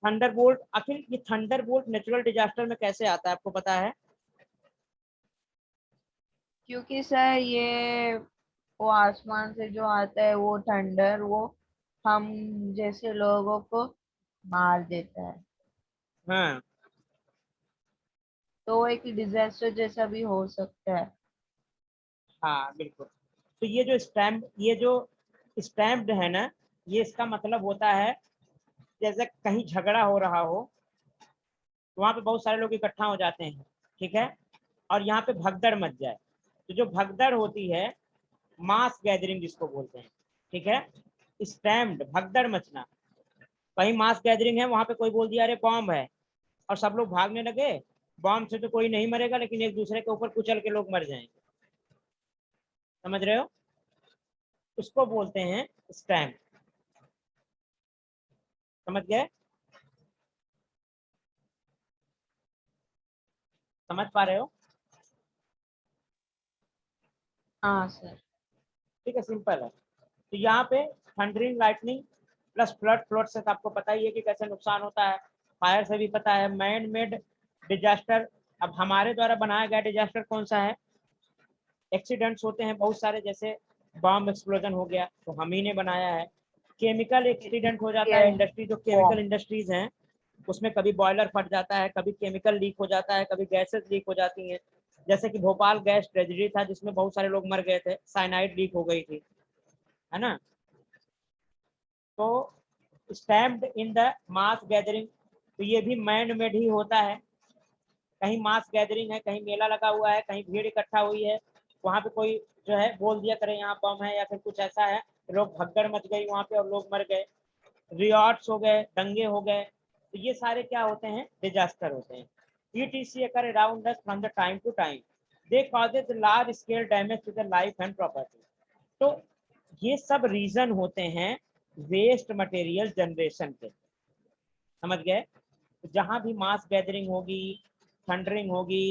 थंडरबोल्ट, आखिर ये थंडरबोल्ट नेचुरल डिजास्टर में कैसे आता है आपको पता है? क्योंकि सर ये वो आसमान से जो आता है वो थंडर वो हम जैसे लोगों को मार देता है, हाँ तो वो एक डिजास्टर जैसा भी हो सकता है। हाँ बिल्कुल। तो ये जो स्टैम्प, ये जो स्टैम्प्ड है ना, ये इसका मतलब होता है जैसे कहीं झगड़ा हो रहा हो तो वहां पे बहुत सारे लोग इकट्ठा हो जाते हैं, ठीक है, और यहाँ पे भगदड़ मच जाए। तो जो भगदड़ होती है, मास गैदरिंग जिसको बोलते हैं, ठीक है। स्टैम्प्ड भगदड़ मचना, कहीं मास गैदरिंग है, वहां पे कोई बोल दिया अरे बॉम्ब है, और सब लोग भागने लगे। बॉम्ब से तो कोई नहीं मरेगा, लेकिन एक दूसरे के ऊपर कुचल के लोग मर जाएंगे। समझ रहे हो? उसको बोलते हैं स्टैम्प। समझ गए? समझ पा रहे हो? हाँ सर। ठीक है, सिंपल है। तो यहाँ पे thundering, lightning plus flood, flood से तो आपको पता ही है कि कैसे नुकसान होता है। फायर से भी पता है। मैन मेड डिजास्टर, अब हमारे द्वारा बनाया गया डिजास्टर कौन सा है? एक्सीडेंट्स होते हैं बहुत सारे, जैसे बॉम्ब एक्सप्लोजन हो गया तो हम ही ने बनाया है। केमिकल एक्सीडेंट हो जाता है, इंडस्ट्री जो केमिकल बॉम्ब। इंडस्ट्रीज हैं उसमें कभी बॉयलर फट जाता है, कभी केमिकल लीक हो जाता है, कभी गैसेस लीक हो जाती हैं। जैसे कि भोपाल गैस ट्रेजेडी था जिसमें बहुत सारे लोग मर गए थे, साइनाइड लीक हो गई थी, है ना। तो stamped in the mass gathering, तो ये भी मैन मेड ही होता है। कहीं मास गैदरिंग है, कहीं मेला लगा हुआ है, कहीं भीड़ इकट्ठा हुई है, वहां पे कोई जो है बोल दिया करे यहाँ बम है या फिर कुछ ऐसा है, लोग भगदड़ मच गई वहां पे और लोग मर गए, रियॉट्स हो गए, दंगे हो गए, तो ये सारे क्या होते हैं, डिजास्टर होते हैं। ETC occur around us from the time to time. They causes large scale damage to the life and property. तो ये सब रीजन होते हैं वेस्ट मटेरियल जनरेशन के, समझ गए। जहां भी मास गैदरिंग होगी, थंडरिंग होगी,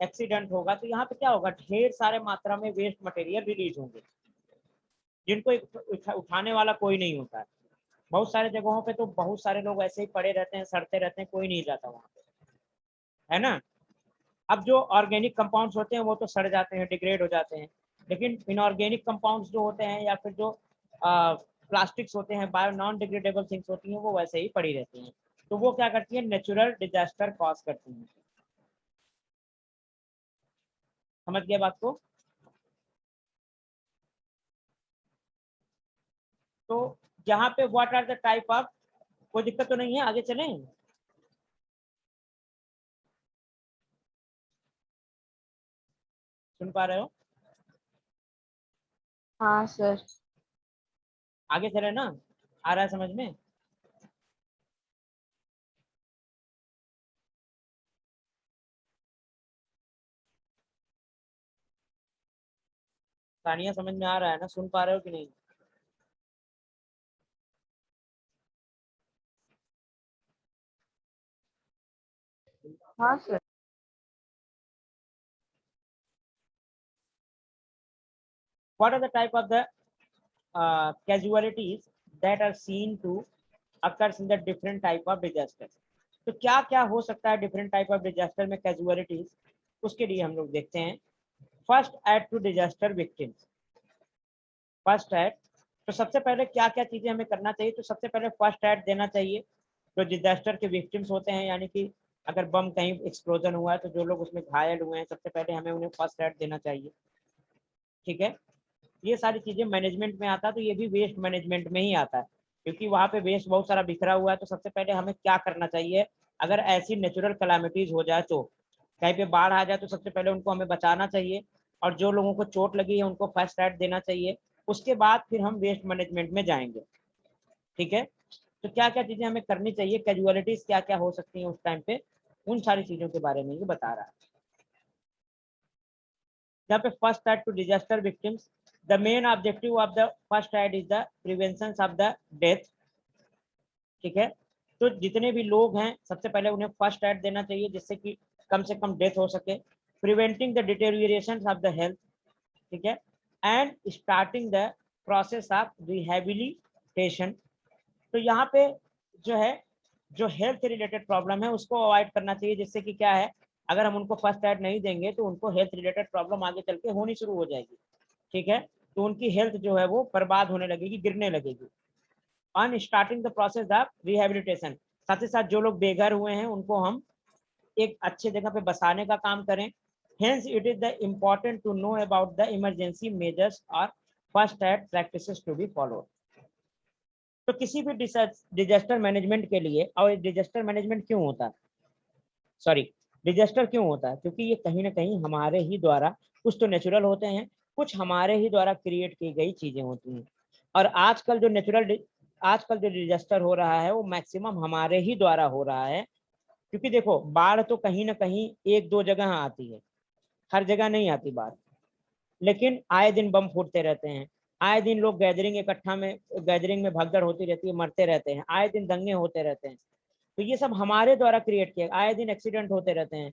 एक्सीडेंट होगा, तो यहाँ पे क्या होगा, ढेर सारे मात्रा में वेस्ट मटेरियल रिलीज होंगे जिनको उठाने वाला कोई नहीं होता है। बहुत सारे जगहों पे तो बहुत सारे लोग ऐसे ही पड़े रहते हैं, सड़ते रहते हैं, कोई नहीं जाता वहां पे, है ना। अब जो ऑर्गेनिक कंपाउंड्स होते हैं वो तो सड़ जाते हैं, डिग्रेड हो जाते हैं, लेकिन इनऑर्गेनिक कंपाउंड्स जो होते हैं या फिर जो प्लास्टिक्स होते हैं, बायो नॉन डिग्रेडेबल थिंग्स होती हैं, वो वैसे ही पड़ी रहती हैं। तो वो क्या करती है, नेचुरल डिजास्टर कॉज करती हैं। समझ गए बात को। तो यहाँ पे what are the type of, कोई दिक्कत तो नहीं है, आगे चलें। सुन पा रहे हो, हाँ सर। आगे चले ना, आ रहा है समझ में। कहानियां समझ में आ रहा है ना, सुन पा रहे हो कि नहीं। हाँ sir. What are the type of the casualties that are seen to occurs in the different type of disasters? तो क्या क्या हो सकता है डिफरेंट टाइप ऑफ डिजास्टर में कैजुअलिटीज, उसके लिए हम लोग देखते हैं। First aid to disaster victims. First aid, तो सबसे पहले क्या क्या चीजें हमें करना चाहिए, तो सबसे पहले फर्स्ट एड देना चाहिए। जो डिजास्टर के विक्टिम्स होते हैं, यानी कि अगर बम कहीं एक्सप्लोजन हुआ है तो जो लोग उसमें घायल हुए हैं, सबसे पहले हमें उन्हें फर्स्ट एड देना चाहिए। ठीक है, ये सारी चीजें मैनेजमेंट में आता है, तो ये भी वेस्ट मैनेजमेंट में ही आता है, क्योंकि वहाँ पे वेस्ट बहुत सारा बिखरा हुआ है। तो सबसे पहले हमें क्या करना चाहिए, अगर ऐसी नेचुरल कैलामिटीज हो जाए, तो कहीं पे बाढ़ आ जाए, तो सबसे पहले उनको हमें बचाना चाहिए, और जो लोगों को चोट लगी है उनको फर्स्ट एड देना चाहिए। उसके बाद फिर हम वेस्ट मैनेजमेंट में जाएंगे। ठीक है, तो क्या क्या चीजें हमें करनी चाहिए, कैजुअलिटीज क्या क्या हो सकती हैं उस टाइम पे, उन सारी चीजों के बारे में ये बता रहा है। यहाँ पे first aid to disaster victims, the main objective of the first aid is the prevention of the death. ठीक है, तो जितने भी लोग हैं सबसे पहले उन्हें फर्स्ट एड देना चाहिए, जिससे कि कम से कम डेथ हो सके। Preventing the deterioration of the health. ठीक है, and starting the process of rehabilitation. तो यहाँ पे जो है, जो हेल्थ रिलेटेड प्रॉब्लम है उसको अवॉइड करना चाहिए, जिससे कि क्या है, अगर हम उनको फर्स्ट एड नहीं देंगे तो उनको हेल्थ रिलेटेड प्रॉब्लम आगे चल के होनी शुरू हो जाएगी। ठीक है, तो उनकी हेल्थ जो है वो बर्बाद होने लगेगी, गिरने लगेगी। On starting the process of rehabilitation, साथ ही साथ जो लोग बेघर हुए हैं उनको हम एक अच्छे जगह पे बसाने का काम करें। Hence it is the important to know about the emergency measures और first aid practices to be followed. तो किसी भी डिजास्टर मैनेजमेंट के लिए, और डिजास्टर मैनेजमेंट क्यों होता है, सॉरी, डिजास्टर क्यों होता है, क्योंकि ये कहीं ना कहीं हमारे ही द्वारा, कुछ तो नेचुरल होते हैं, कुछ हमारे ही द्वारा क्रिएट की गई चीजें होती हैं। और आजकल जो डिजास्टर हो रहा है वो मैक्सिमम हमारे ही द्वारा हो रहा है। क्योंकि देखो, बाढ़ तो कहीं ना कहीं एक दो जगह आती है, हर जगह नहीं आती बाढ़, लेकिन आए दिन बम फूटते रहते हैं, आए दिन लोग गैदरिंग में भगदड़ होती रहती है, मरते रहते हैं, आए दिन दंगे होते रहते हैं। तो ये सब हमारे द्वारा क्रिएट किए, आए दिन एक्सीडेंट होते रहते हैं।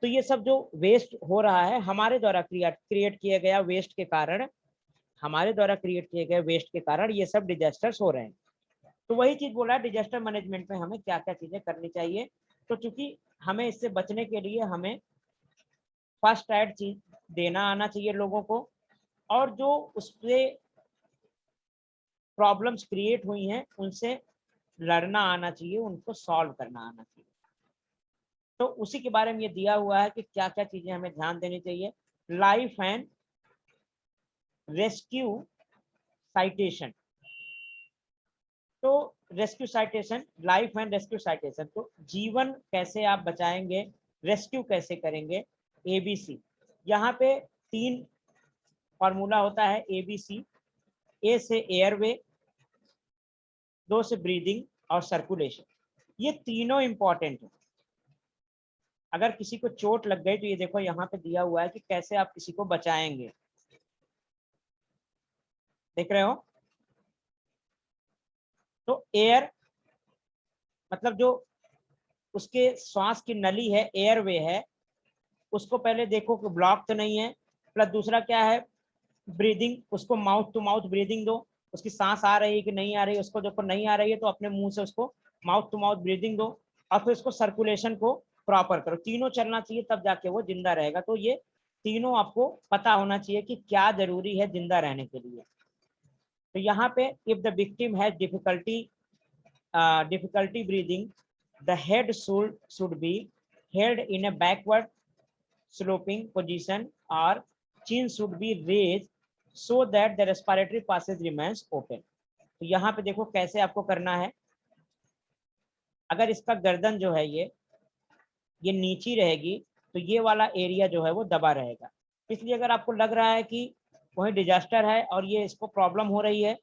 तो ये सब जो वेस्ट हो रहा है हमारे द्वारा क्रिएट किया गया वेस्ट के कारण, हमारे द्वारा क्रिएट किए गए वेस्ट के कारण ये सब डिजास्टर्स हो रहे हैं। तो वही चीज बोला, डिजास्टर मैनेजमेंट में हमें क्या क्या चीजें करनी चाहिए। तो चूंकि हमें इससे बचने के लिए हमें फर्स्ट एड चीज देना आना चाहिए लोगों को, और जो उससे प्रॉब्लम्स क्रिएट हुई हैं उनसे लड़ना आना चाहिए, उनको सॉल्व करना आना चाहिए। तो उसी के बारे में ये दिया हुआ है कि क्या क्या चीजें हमें ध्यान देनी चाहिए। Life and rescue citation. तो rescue citation, life and rescue citation, तो जीवन कैसे आप बचाएंगे, रेस्क्यू कैसे करेंगे, ABC। यहाँ पे 3 फॉर्मूला होता है ABC। ए से एयरवे, 2 से ब्रीदिंग और सर्कुलेशन। ये तीनों इंपॉर्टेंट है। अगर किसी को चोट लग गई तो ये देखो यहाँ पे दिया हुआ है कि कैसे आप किसी को बचाएंगे, देख रहे हो। तो एयर मतलब जो उसके श्वास की नली है, एयरवे है, उसको पहले देखो कि ब्लॉक तो नहीं है। प्लस दूसरा क्या है, ब्रीदिंग, उसको माउथ टू माउथ ब्रीदिंग दो, उसकी सांस आ रही है कि नहीं आ रही है, उसको देखो नहीं आ रही है तो अपने मुंह से उसको माउथ टू माउथ ब्रीदिंग दो, और फिर उसको सर्कुलेशन को प्रॉपर करो। तीनों चलना चाहिए तब जाके वो जिंदा रहेगा। तो ये तीनों आपको पता होना चाहिए कि क्या जरूरी है जिंदा रहने के लिए। तो यहाँ पे if the victim has difficulty breathing, the head should be held in a backward sloping position or chin should be raised so that the respiratory passage remains open। तो यहाँ पे देखो कैसे आपको करना है। अगर इसका गर्दन जो है ये नीची रहेगी तो ये वाला एरिया जो है वो दबा रहेगा। इसलिए अगर आपको लग रहा है कि वही डिजास्टर है और ये इसको प्रॉब्लम हो रही है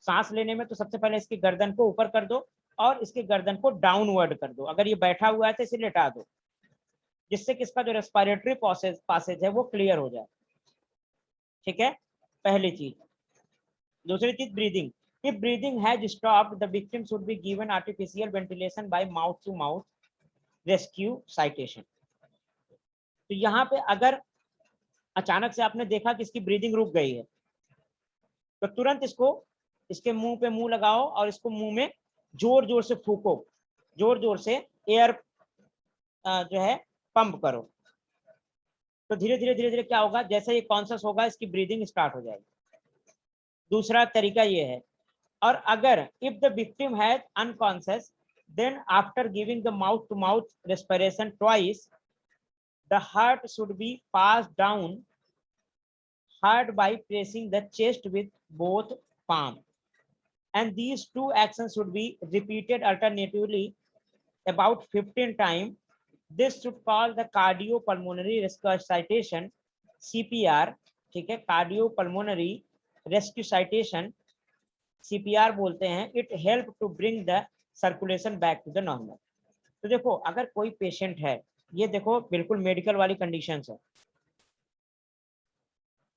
सांस लेने में, तो सबसे पहले इसकी गर्दन को ऊपर कर दो और इसके गर्दन को डाउनवर्ड कर दो। अगर ये बैठा हुआ है तो इसे लेटा दो, जिससे कि इसका जो रेस्पिरेटरी पासेज है वो क्लियर हो जाए। ठीक है, पहली चीज। दूसरी चीज breathing. If breathing has stopped the victim should be given artificial ventilation by mouth to mouth rescue citation. तो यहाँ पे अगर अचानक से आपने देखा कि इसकी ब्रीदिंग रुक गई है तो तुरंत इसको इसके मुंह पे मुंह लगाओ और इसको मुंह में जोर जोर से फूको, जोर जोर से एयर जो है पंप करो। तो धीरे धीरे धीरे धीरे क्या होगा, जैसे ये कॉन्शियस होगा इसकी ब्रीदिंग स्टार्ट हो जाएगी। दूसरा तरीका ये है। और अगर if the victim has unconscious then after giving the mouth to mouth respiration twice the heart should be pass down hard by pressing the chest with both palms, and these two actions should be repeated alternatively about 15 times. This should call the cardiopulmonary resuscitation, CPR। ठीक है, cardiopulmonary resuscitation CPR बोलते हैं। It help to bring the circulation back to the normal। तो देखो अगर कोई patient है, ये देखो बिल्कुल मेडिकल वाली कंडीशन है।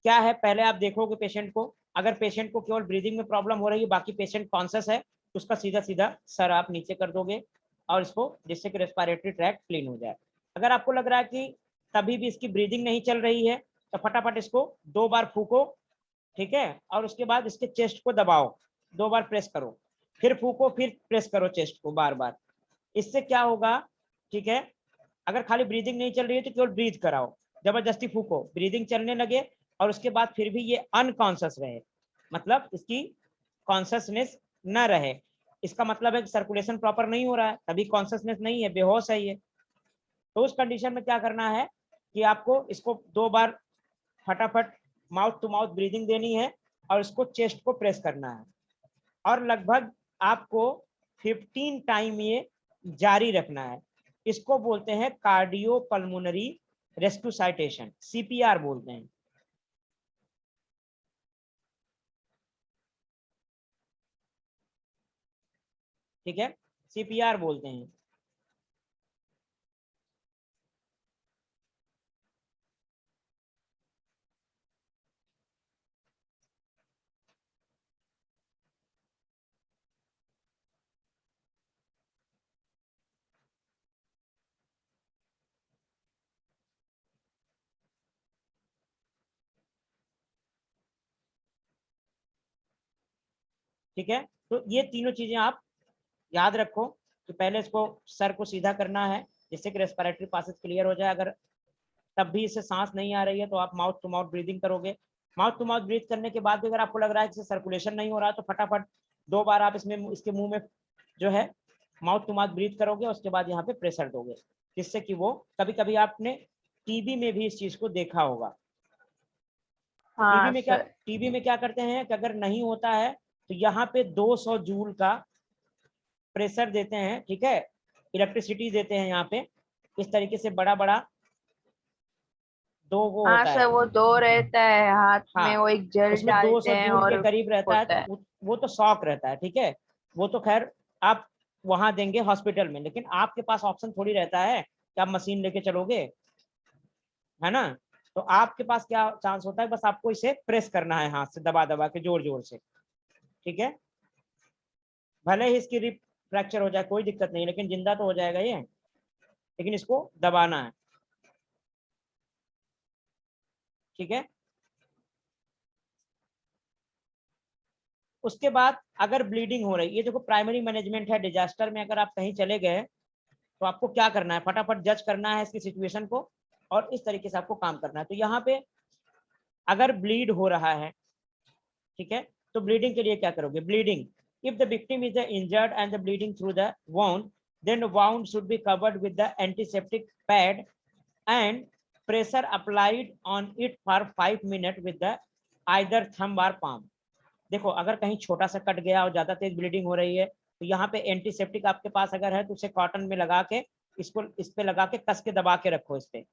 क्या है, पहले आप देखोगे पेशेंट को, अगर पेशेंट को केवल ब्रीदिंग में प्रॉब्लम हो रही है, बाकी पेशेंट कॉन्शियस है, तो उसका सीधा सीधा सर आप नीचे कर दोगे और इसको, जिससे कि रेस्पिरेटरी ट्रैक्ट क्लीन हो जाए। अगर आपको लग रहा है कि तभी भी इसकी ब्रीदिंग नहीं चल रही है तो फटाफट इसको 2 बार फूको, ठीक है, और उसके बाद इसके चेस्ट को दबाओ, 2 बार प्रेस करो, फिर फूको, फिर प्रेस करो चेस्ट को बार बार। इससे क्या होगा, ठीक है, अगर खाली ब्रीदिंग नहीं चल रही है तो केवल ब्रीथ कराओ, जबरदस्ती फूको, ब्रीदिंग चलने लगे और उसके बाद फिर भी ये अनकॉन्शियस रहे, मतलब इसकी कॉन्शियसनेस न रहे, इसका मतलब है कि सर्कुलेशन प्रॉपर नहीं हो रहा है, तभी कॉन्शियसनेस नहीं है, बेहोश है ये। तो उस कंडीशन में क्या करना है कि आपको इसको 2 बार फटाफट माउथ टू माउथ ब्रीदिंग देनी है और इसको चेस्ट को प्रेस करना है, और लगभग आपको 15 टाइम ये जारी रखना है। इसको बोलते हैं कार्डियोपल्मोनरी रेस्क्यूसाइटेशन, CPR बोलते हैं। ठीक है, CPR बोलते हैं। ठीक है, तो ये तीनों चीजें आप याद रखो कि पहले इसको सर को सीधा करना है जिससे कि रेस्पिरेटरी पासेज क्लियर हो जाए। अगर तब भी इसे सांस नहीं आ रही है तो आप माउथ टू माउथ ब्रीदिंग करोगे। माउथ टू माउथ ब्रीथ करने के बाद भी अगर आपको लग रहा है कि सर्कुलेशन नहीं हो रहा है तो फटाफट 2 बार आप इसमें इसके मुंह में जो है माउथ टू माउथ ब्रीथ करोगे, उसके बाद यहाँ पे प्रेशर दोगे, जिससे कि वो, कभी कभी आपने टीबी में भी इस चीज को देखा होगा। हाँ सर। टीबी में क्या करते हैं कि अगर नहीं होता है तो यहाँ पे 200 जूल का प्रेशर देते हैं, ठीक है, इलेक्ट्रिसिटी देते हैं यहाँ पे, इस तरीके से बड़ा बड़ा दो वो हाँ होता सर, है। वो दो रहता है हाथ में, हाँ, वो एक जेल उसमें डालते 200 हैं जूल के और करीब रहता है, होता तो है। वो तो शॉक रहता है, ठीक है, वो तो खैर आप वहां देंगे हॉस्पिटल में, लेकिन आपके पास ऑप्शन थोड़ी रहता है कि आप मशीन लेके चलोगे, है ना। तो आपके पास क्या चांस होता है, बस आपको इसे प्रेस करना है हाथ से, दबा दबा के, जोर जोर से, ठीक है। भले ही इसकी रिप फ्रैक्चर हो जाए कोई दिक्कत नहीं, लेकिन जिंदा तो हो जाएगा ये, लेकिन इसको दबाना है, ठीक है। उसके बाद अगर ब्लीडिंग हो रही, ये देखो प्राइमरी मैनेजमेंट है। डिजास्टर में अगर आप कहीं चले गए तो आपको क्या करना है, फटाफट जज करना है इसकी सिचुएशन को, और इस तरीके से आपको काम करना है। तो यहाँ पे अगर ब्लीड हो रहा है, ठीक है, तो ब्लीडिंग के लिए क्या करोगे, bleeding, if the victim is injured and the bleeding through the wound, then wound should be covered with the antiseptic pad and pressure applied on it for 5 minute with the either thumb और palm. देखो अगर कहीं छोटा सा cut गया और ज्यादा तेज bleeding हो रही है, तो यहाँ पे एंटीसेप्टिक आपके पास अगर है तो उसे कॉटन में लगा के, इसको इस पे लगा के कस के दबा के रखो इस पे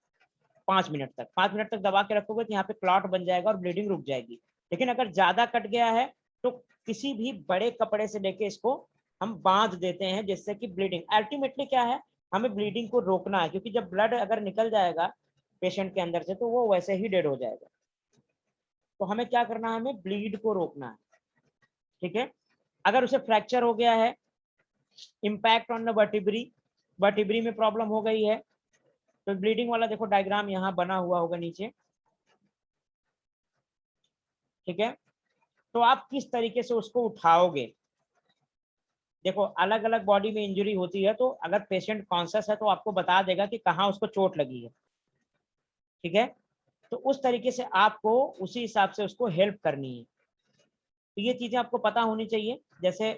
5 मिनट तक। 5 मिनट तक दबा के रखोगे तो यहाँ पे क्लॉट बन जाएगा और ब्लीडिंग रुक जाएगी। लेकिन अगर ज्यादा कट गया है तो किसी भी बड़े कपड़े से लेके इसको हम बांध देते हैं, जिससे कि ब्लीडिंग, अल्टीमेटली क्या है, हमें ब्लीडिंग को रोकना है, क्योंकि जब ब्लड अगर निकल जाएगा पेशेंट के अंदर से तो वो वैसे ही डेड हो जाएगा। तो हमें क्या करना है, हमें ब्लीड को रोकना है, ठीक है। अगर उसे फ्रैक्चर हो गया है, impact on the vertebrae, vertebrae में प्रॉब्लम हो गई है, तो ब्लीडिंग वाला देखो डायग्राम यहाँ बना हुआ होगा नीचे, ठीक है। तो आप किस तरीके से उसको उठाओगे, देखो अलग अलग बॉडी में इंजरी होती है, तो अगर पेशेंट कॉन्शियस है तो आपको बता देगा कि कहाँ उसको चोट लगी है, ठीक है। तो उस तरीके से आपको उसी हिसाब से उसको हेल्प करनी है। तो ये चीजें आपको पता होनी चाहिए। जैसे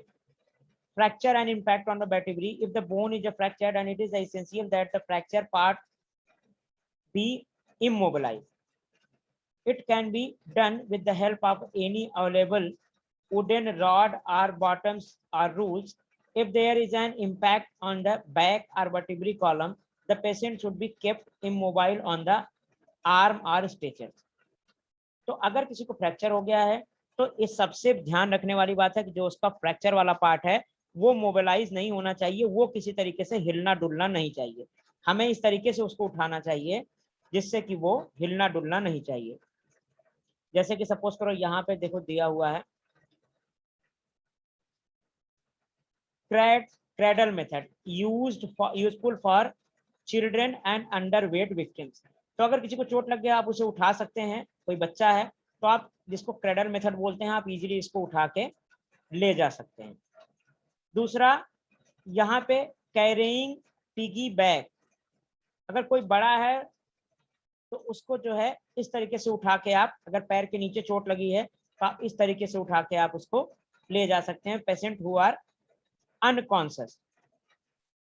fracture and impact on the vertebrae, if the bone is fractured, and it is essential that the fracture part be immobilized. It can be done with the help of any available wooden rod or bottoms or rules. If there is an impact on the back or vertebral column, the patient should be kept immobile on the arm or stretcher. तो अगर किसी को fracture हो गया है तो इस सबसे ध्यान रखने वाली बात है कि जो उसका फ्रैक्चर वाला पार्ट है वो मोबिलाइज नहीं होना चाहिए, वो किसी तरीके से हिलना डुलना नहीं चाहिए। हमें इस तरीके से उसको उठाना चाहिए जिससे कि वो हिलना डुलना नहीं चाहिए। जैसे कि सपोज करो यहाँ पे देखो दिया हुआ है cradle method useful for children and underweight victims. तो अगर किसी को चोट लग गया आप उसे उठा सकते हैं, कोई बच्चा है तो आप जिसको क्रेडल मेथड बोलते हैं आप इजीली इसको उठा के ले जा सकते हैं। दूसरा यहाँ पे कैरिंग पिगी बैग, अगर कोई बड़ा है तो उसको जो है इस तरीके से उठा के आप, अगर पैर के नीचे चोट लगी है तो आप इस तरीके से उठा के आप उसको ले जा सकते हैं, पेशेंट हु आर अनकॉन्शियस,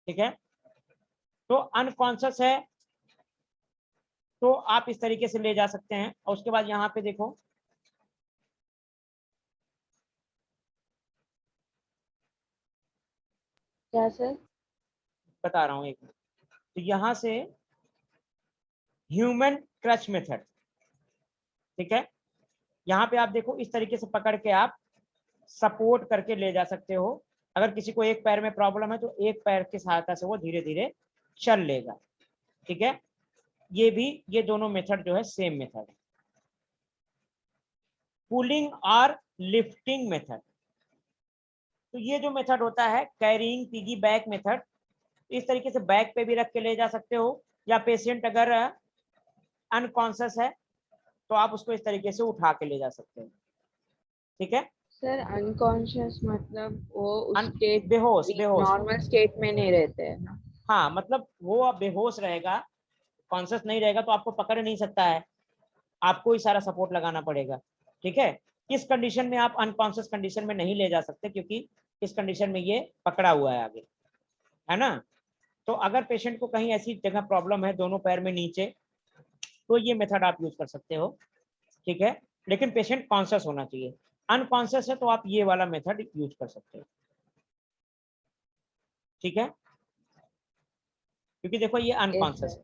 ठीक है। तो अनकॉन्शियस है तो आप इस तरीके से ले जा सकते हैं। और उसके बाद यहाँ पे देखो क्या सर? बता रहा हूँ एक मिनट। तो यहाँ से ह्यूमन क्रच मेथड, ठीक है, यहाँ पे आप देखो इस तरीके से पकड़ के आप सपोर्ट करके ले जा सकते हो। अगर किसी को एक पैर में प्रॉब्लम है तो एक पैर की सहायता से वो धीरे धीरे चल लेगा, ठीक है। ये भी, ये दोनों मेथड जो है सेम मेथड है। पुलिंग और लिफ्टिंग मेथड, तो ये जो मेथड होता है कैरिंग पिगी बैक मेथड, इस तरीके से बैक पे भी रख के ले जा सकते हो, या पेशेंट अगर अनकॉन्शियस है तो आप उसको इस तरीके से उठा के ले जा सकते हो, ठीक है। सर अनकॉन्शियस मतलब वो उस स्टेट, बेहोश, बेहोश, नॉर्मल स्टेट में नहीं रहते हैं ना? हाँ मतलब वो अब बेहोश रहेगा, कॉन्शियस नहीं रहेगा तो आपको पकड़ नहीं सकता है, आपको ही सारा सपोर्ट लगाना पड़ेगा, ठीक है। इस कंडीशन में आप अनकॉन्शियस कंडीशन में नहीं ले जा सकते, क्योंकि इस कंडीशन में ये पकड़ा हुआ है आगे, है ना। तो अगर पेशेंट को कहीं ऐसी जगह प्रॉब्लम है दोनों पैर में नीचे, तो ये मेथड आप यूज कर सकते हो, ठीक है। लेकिन पेशेंट कॉन्शियस होना चाहिए। अनकॉन्शियस है तो आप ये वाला मेथड यूज कर सकते हो, ठीक है। क्योंकि देखो ये अनकॉन्शियस है।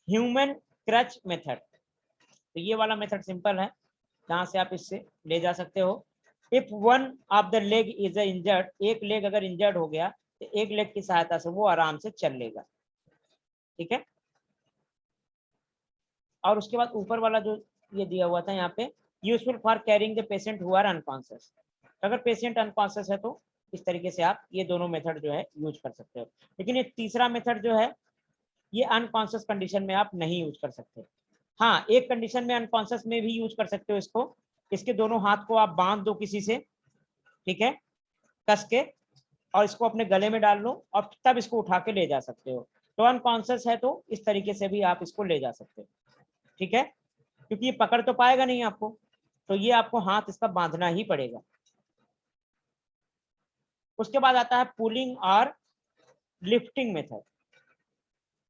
ह्यूमन क्रच मेथड, तो ये वाला मेथड सिंपल है, जहां से आप इससे ले जा सकते हो। If one of the leg is injured, एक लेग अगर इंजर्ड हो गया तो एक लेग की सहायता से वो आराम से चल लेगा, ठीक है। और उसके बाद ऊपर वाला जो ये दिया हुआ था यहाँ पे, useful for carrying the patient who are unconscious, अगर पेशेंट अनकॉन्शियस है तो इस तरीके से आप ये दोनों मेथड जो है यूज कर सकते हो। लेकिन ये तीसरा मेथड जो है ये अनकॉन्शियस कंडीशन में आप नहीं यूज कर सकते। हाँ, एक कंडीशन में अनकॉन्शियस में भी यूज कर सकते हो इसको, इसके दोनों हाथ को आप बांध दो किसी से, ठीक है, कस के, और इसको अपने गले में डाल लो और तब इसको उठा के ले जा सकते हो। तो अनकॉन्शियस है तो इस तरीके से भी आप इसको ले जा सकते हो, ठीक है, क्योंकि ये पकड़ तो पाएगा नहीं आपको, तो ये आपको हाथ इसका बांधना ही पड़ेगा। उसके बाद आता है पुलिंग और लिफ्टिंग मेथड।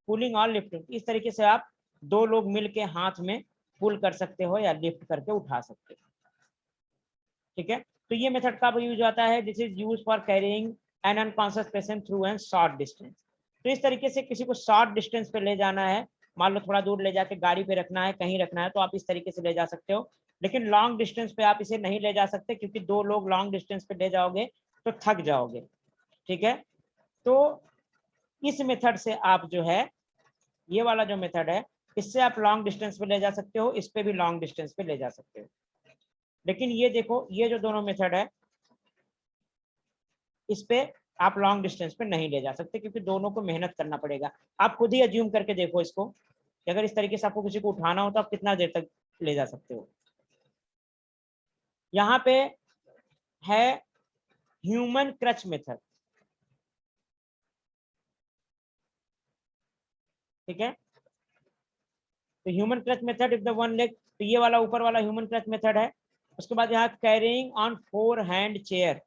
पुलिंग और लिफ्टिंग, इस तरीके से आप दो लोग मिलके हाथ में पुल कर सकते हो या लिफ्ट करके उठा सकते हो, ठीक है। तो ये मेथड कब यूज होता है, this is use for carrying N unconscious patient through an short distance. तो इस तरीके से किसी को शॉर्ट डिस्टेंस पे ले जाना है, मान लो थोड़ा दूर ले जाके गाड़ी पे रखना है, कहीं रखना है, तो आप इस तरीके से ले जा सकते हो। लेकिन लॉन्ग डिस्टेंस पे आप इसे नहीं ले जा सकते, क्योंकि दो लोग लॉन्ग डिस्टेंस पे ले जाओगे तो थक जाओगे, ठीक है। तो इस मेथड से आप जो है, ये वाला जो मेथड है, इससे आप लॉन्ग डिस्टेंस पे ले जा सकते हो, इस पे भी लॉन्ग डिस्टेंस पे ले जा सकते हो। लेकिन ये देखो, ये जो दोनों मेथड है, इस पे आप लॉन्ग डिस्टेंस पे नहीं ले जा सकते, क्योंकि दोनों को मेहनत करना पड़ेगा। आप खुद ही अज्यूम करके देखो इसको, कि अगर इस तरीके से आपको किसी को उठाना हो तो आप कितना देर तक ले जा सकते हो। यहाँ पे है ह्यूमन क्रच मेथड, ठीक है। तो human crutch method if the one leg, तो ये वाला ऊपर वाला ह्यूमन क्रच मेथड है। उसके बाद यहाँ कैरिंग ऑन 4 हैंड चेयर,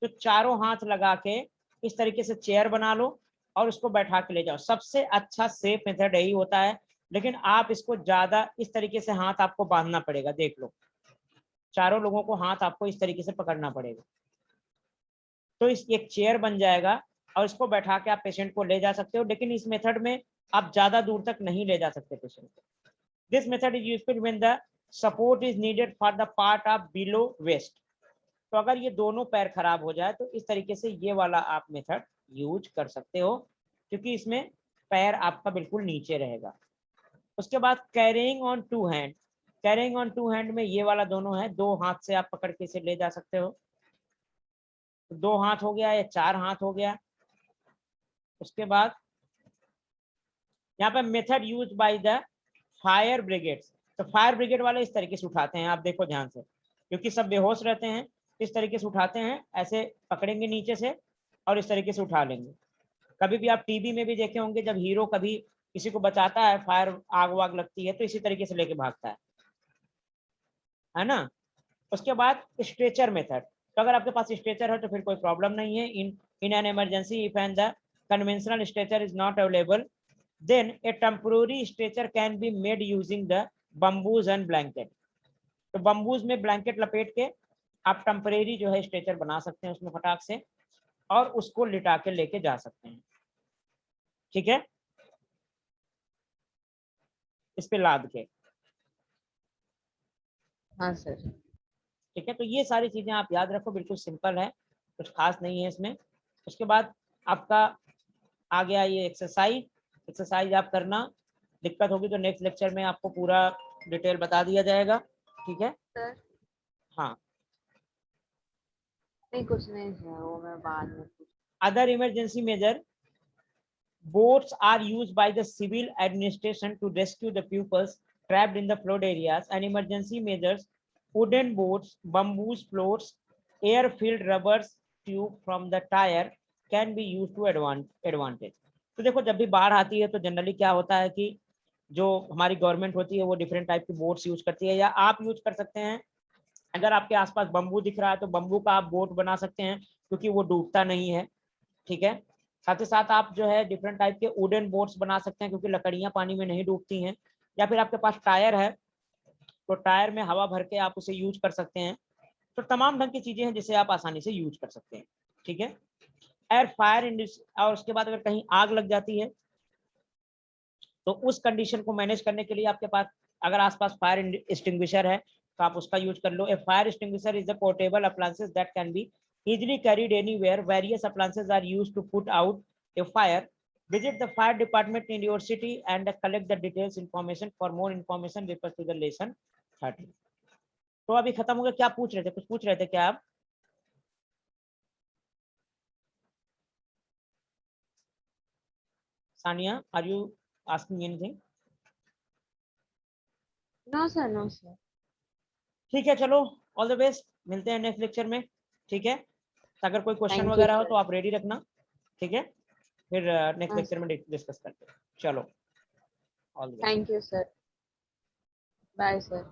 तो चारों हाथ लगा के इस तरीके से चेयर बना लो और उसको बैठा के ले जाओ। सबसे अच्छा सेफ मेथड यही होता है, लेकिन आप इसको ज्यादा इस तरीके से हाथ आपको बांधना पड़ेगा, देख लो, चारों लोगों को हाथ आपको इस तरीके से पकड़ना पड़ेगा, तो इस एक चेयर बन जाएगा और इसको बैठा के आप पेशेंट को ले जा सकते हो। लेकिन इस मेथड में आप ज्यादा दूर तक नहीं ले जा सकते पेशेंट को। This method is useful when the support is needed for the part of below waist. तो अगर ये दोनों पैर खराब हो जाए तो इस तरीके से ये वाला आप मेथड यूज कर सकते हो, क्योंकि इसमें पैर आपका बिल्कुल नीचे रहेगा। उसके बाद carrying on 2 hand, carrying on 2 hand में ये वाला दोनों है, 2 हाथ से आप पकड़ के इसे ले जा सकते हो। तो 2 हाथ हो गया या 4 हाथ हो गया। उसके बाद यहाँ पे method use by the fire brigade, तो फायर ब्रिगेड वाले इस तरीके से उठाते हैं, आप देखो ध्यान से, क्योंकि सब बेहोश रहते हैं, इस तरीके से उठाते हैं, ऐसे पकड़ेंगे नीचे से और इस तरीके से उठा लेंगे। कभी भी आप टीवी में भी देखे होंगे, जब हीरो कभी किसी को बचाता है, फायर आग वाग लगती है, तो इसी तरीके से लेके भागता है ना। उसके बाद स्ट्रेचर मेथड, तो अगर आपके पास स्ट्रेचर है तो फिर कोई प्रॉब्लम नहीं है। In an emergency if and the conventional stretcher is not available, then a temporary stretcher can be made using the bamboos and blanket। तो बम्बूज में ब्लैंकेट लपेट के आप टेम्परेरी जो है स्ट्रेचर बना सकते हैं उसमें फटाक से, और उसको लिटा के लेके जा सकते हैं, ठीक है, इस पे लाद के। हाँ सर। ठीक है, तो ये सारी चीजें आप याद रखो, बिल्कुल सिंपल है, कुछ खास नहीं है इसमें। उसके बाद आपका आ गया ये एक्सरसाइज, एक्सरसाइज आप करना, दिक्कत होगी तो नेक्स्ट लेक्चर में आपको पूरा डिटेल बता दिया जाएगा, ठीक है। सर हाँ, नहीं कुछ नहीं सर, वो मैं बाद में other emergency measure, boats are used by the civil administration to rescue the pupils trapped in the flood areas, and emergency measures, wooden boats, bamboo floats, air-filled rubbers tube from the tire can be used to advantage। तो देखो, जब भी बाढ़ आती है तो generally क्या होता है कि जो हमारी गवर्नमेंट होती है वो डिफरेंट टाइप की बोट्स यूज करती है, या आप यूज कर सकते हैं। अगर आपके आसपास बम्बू दिख रहा है तो बम्बू का आप बोट बना सकते हैं, क्योंकि वो डूबता नहीं है, ठीक है। साथ ही साथ आप जो है डिफरेंट टाइप के वुडन बोट्स बना सकते हैं, क्योंकि लकड़ियां पानी में नहीं डूबती हैं। या फिर आपके पास टायर है तो टायर में हवा भर के आप उसे यूज कर सकते हैं। तो तमाम ढंग की चीजें हैं जिसे आप आसानी से यूज कर सकते हैं। ठीक है। एयर फायर और उसके बाद अगर कहीं आग लग जाती है तो उस कंडीशन को मैनेज करने के लिए आपके पास अगर आसपास फायर एक्सटिंग्विशर है तो आप उसका यूज कर लो। A fire extinguisher is a portable appliances that can be easily carried anywhere. Various appliances are used to put out a fire. Visit the fire department in your city and collect the details information. For more information refer to the lesson 30. तो अभी खत्म हो गया। क्या पूछ रहे थे, कुछ पूछ रहे थे क्या आप? Sania, are you asking anything? No sir, no sir. ठीक है, चलो ऑल द बेस्ट, मिलते हैं नेक्स्ट लेक्चर में। ठीक है, अगर कोई क्वेश्चन थैंक यू वगैरह हो सर। तो आप रेडी रखना। ठीक है, फिर नेक्स्ट हाँ लेक्चर सर, में डिस्कस करते हैं। चलो, all the best. Thank you sir. Bye sir.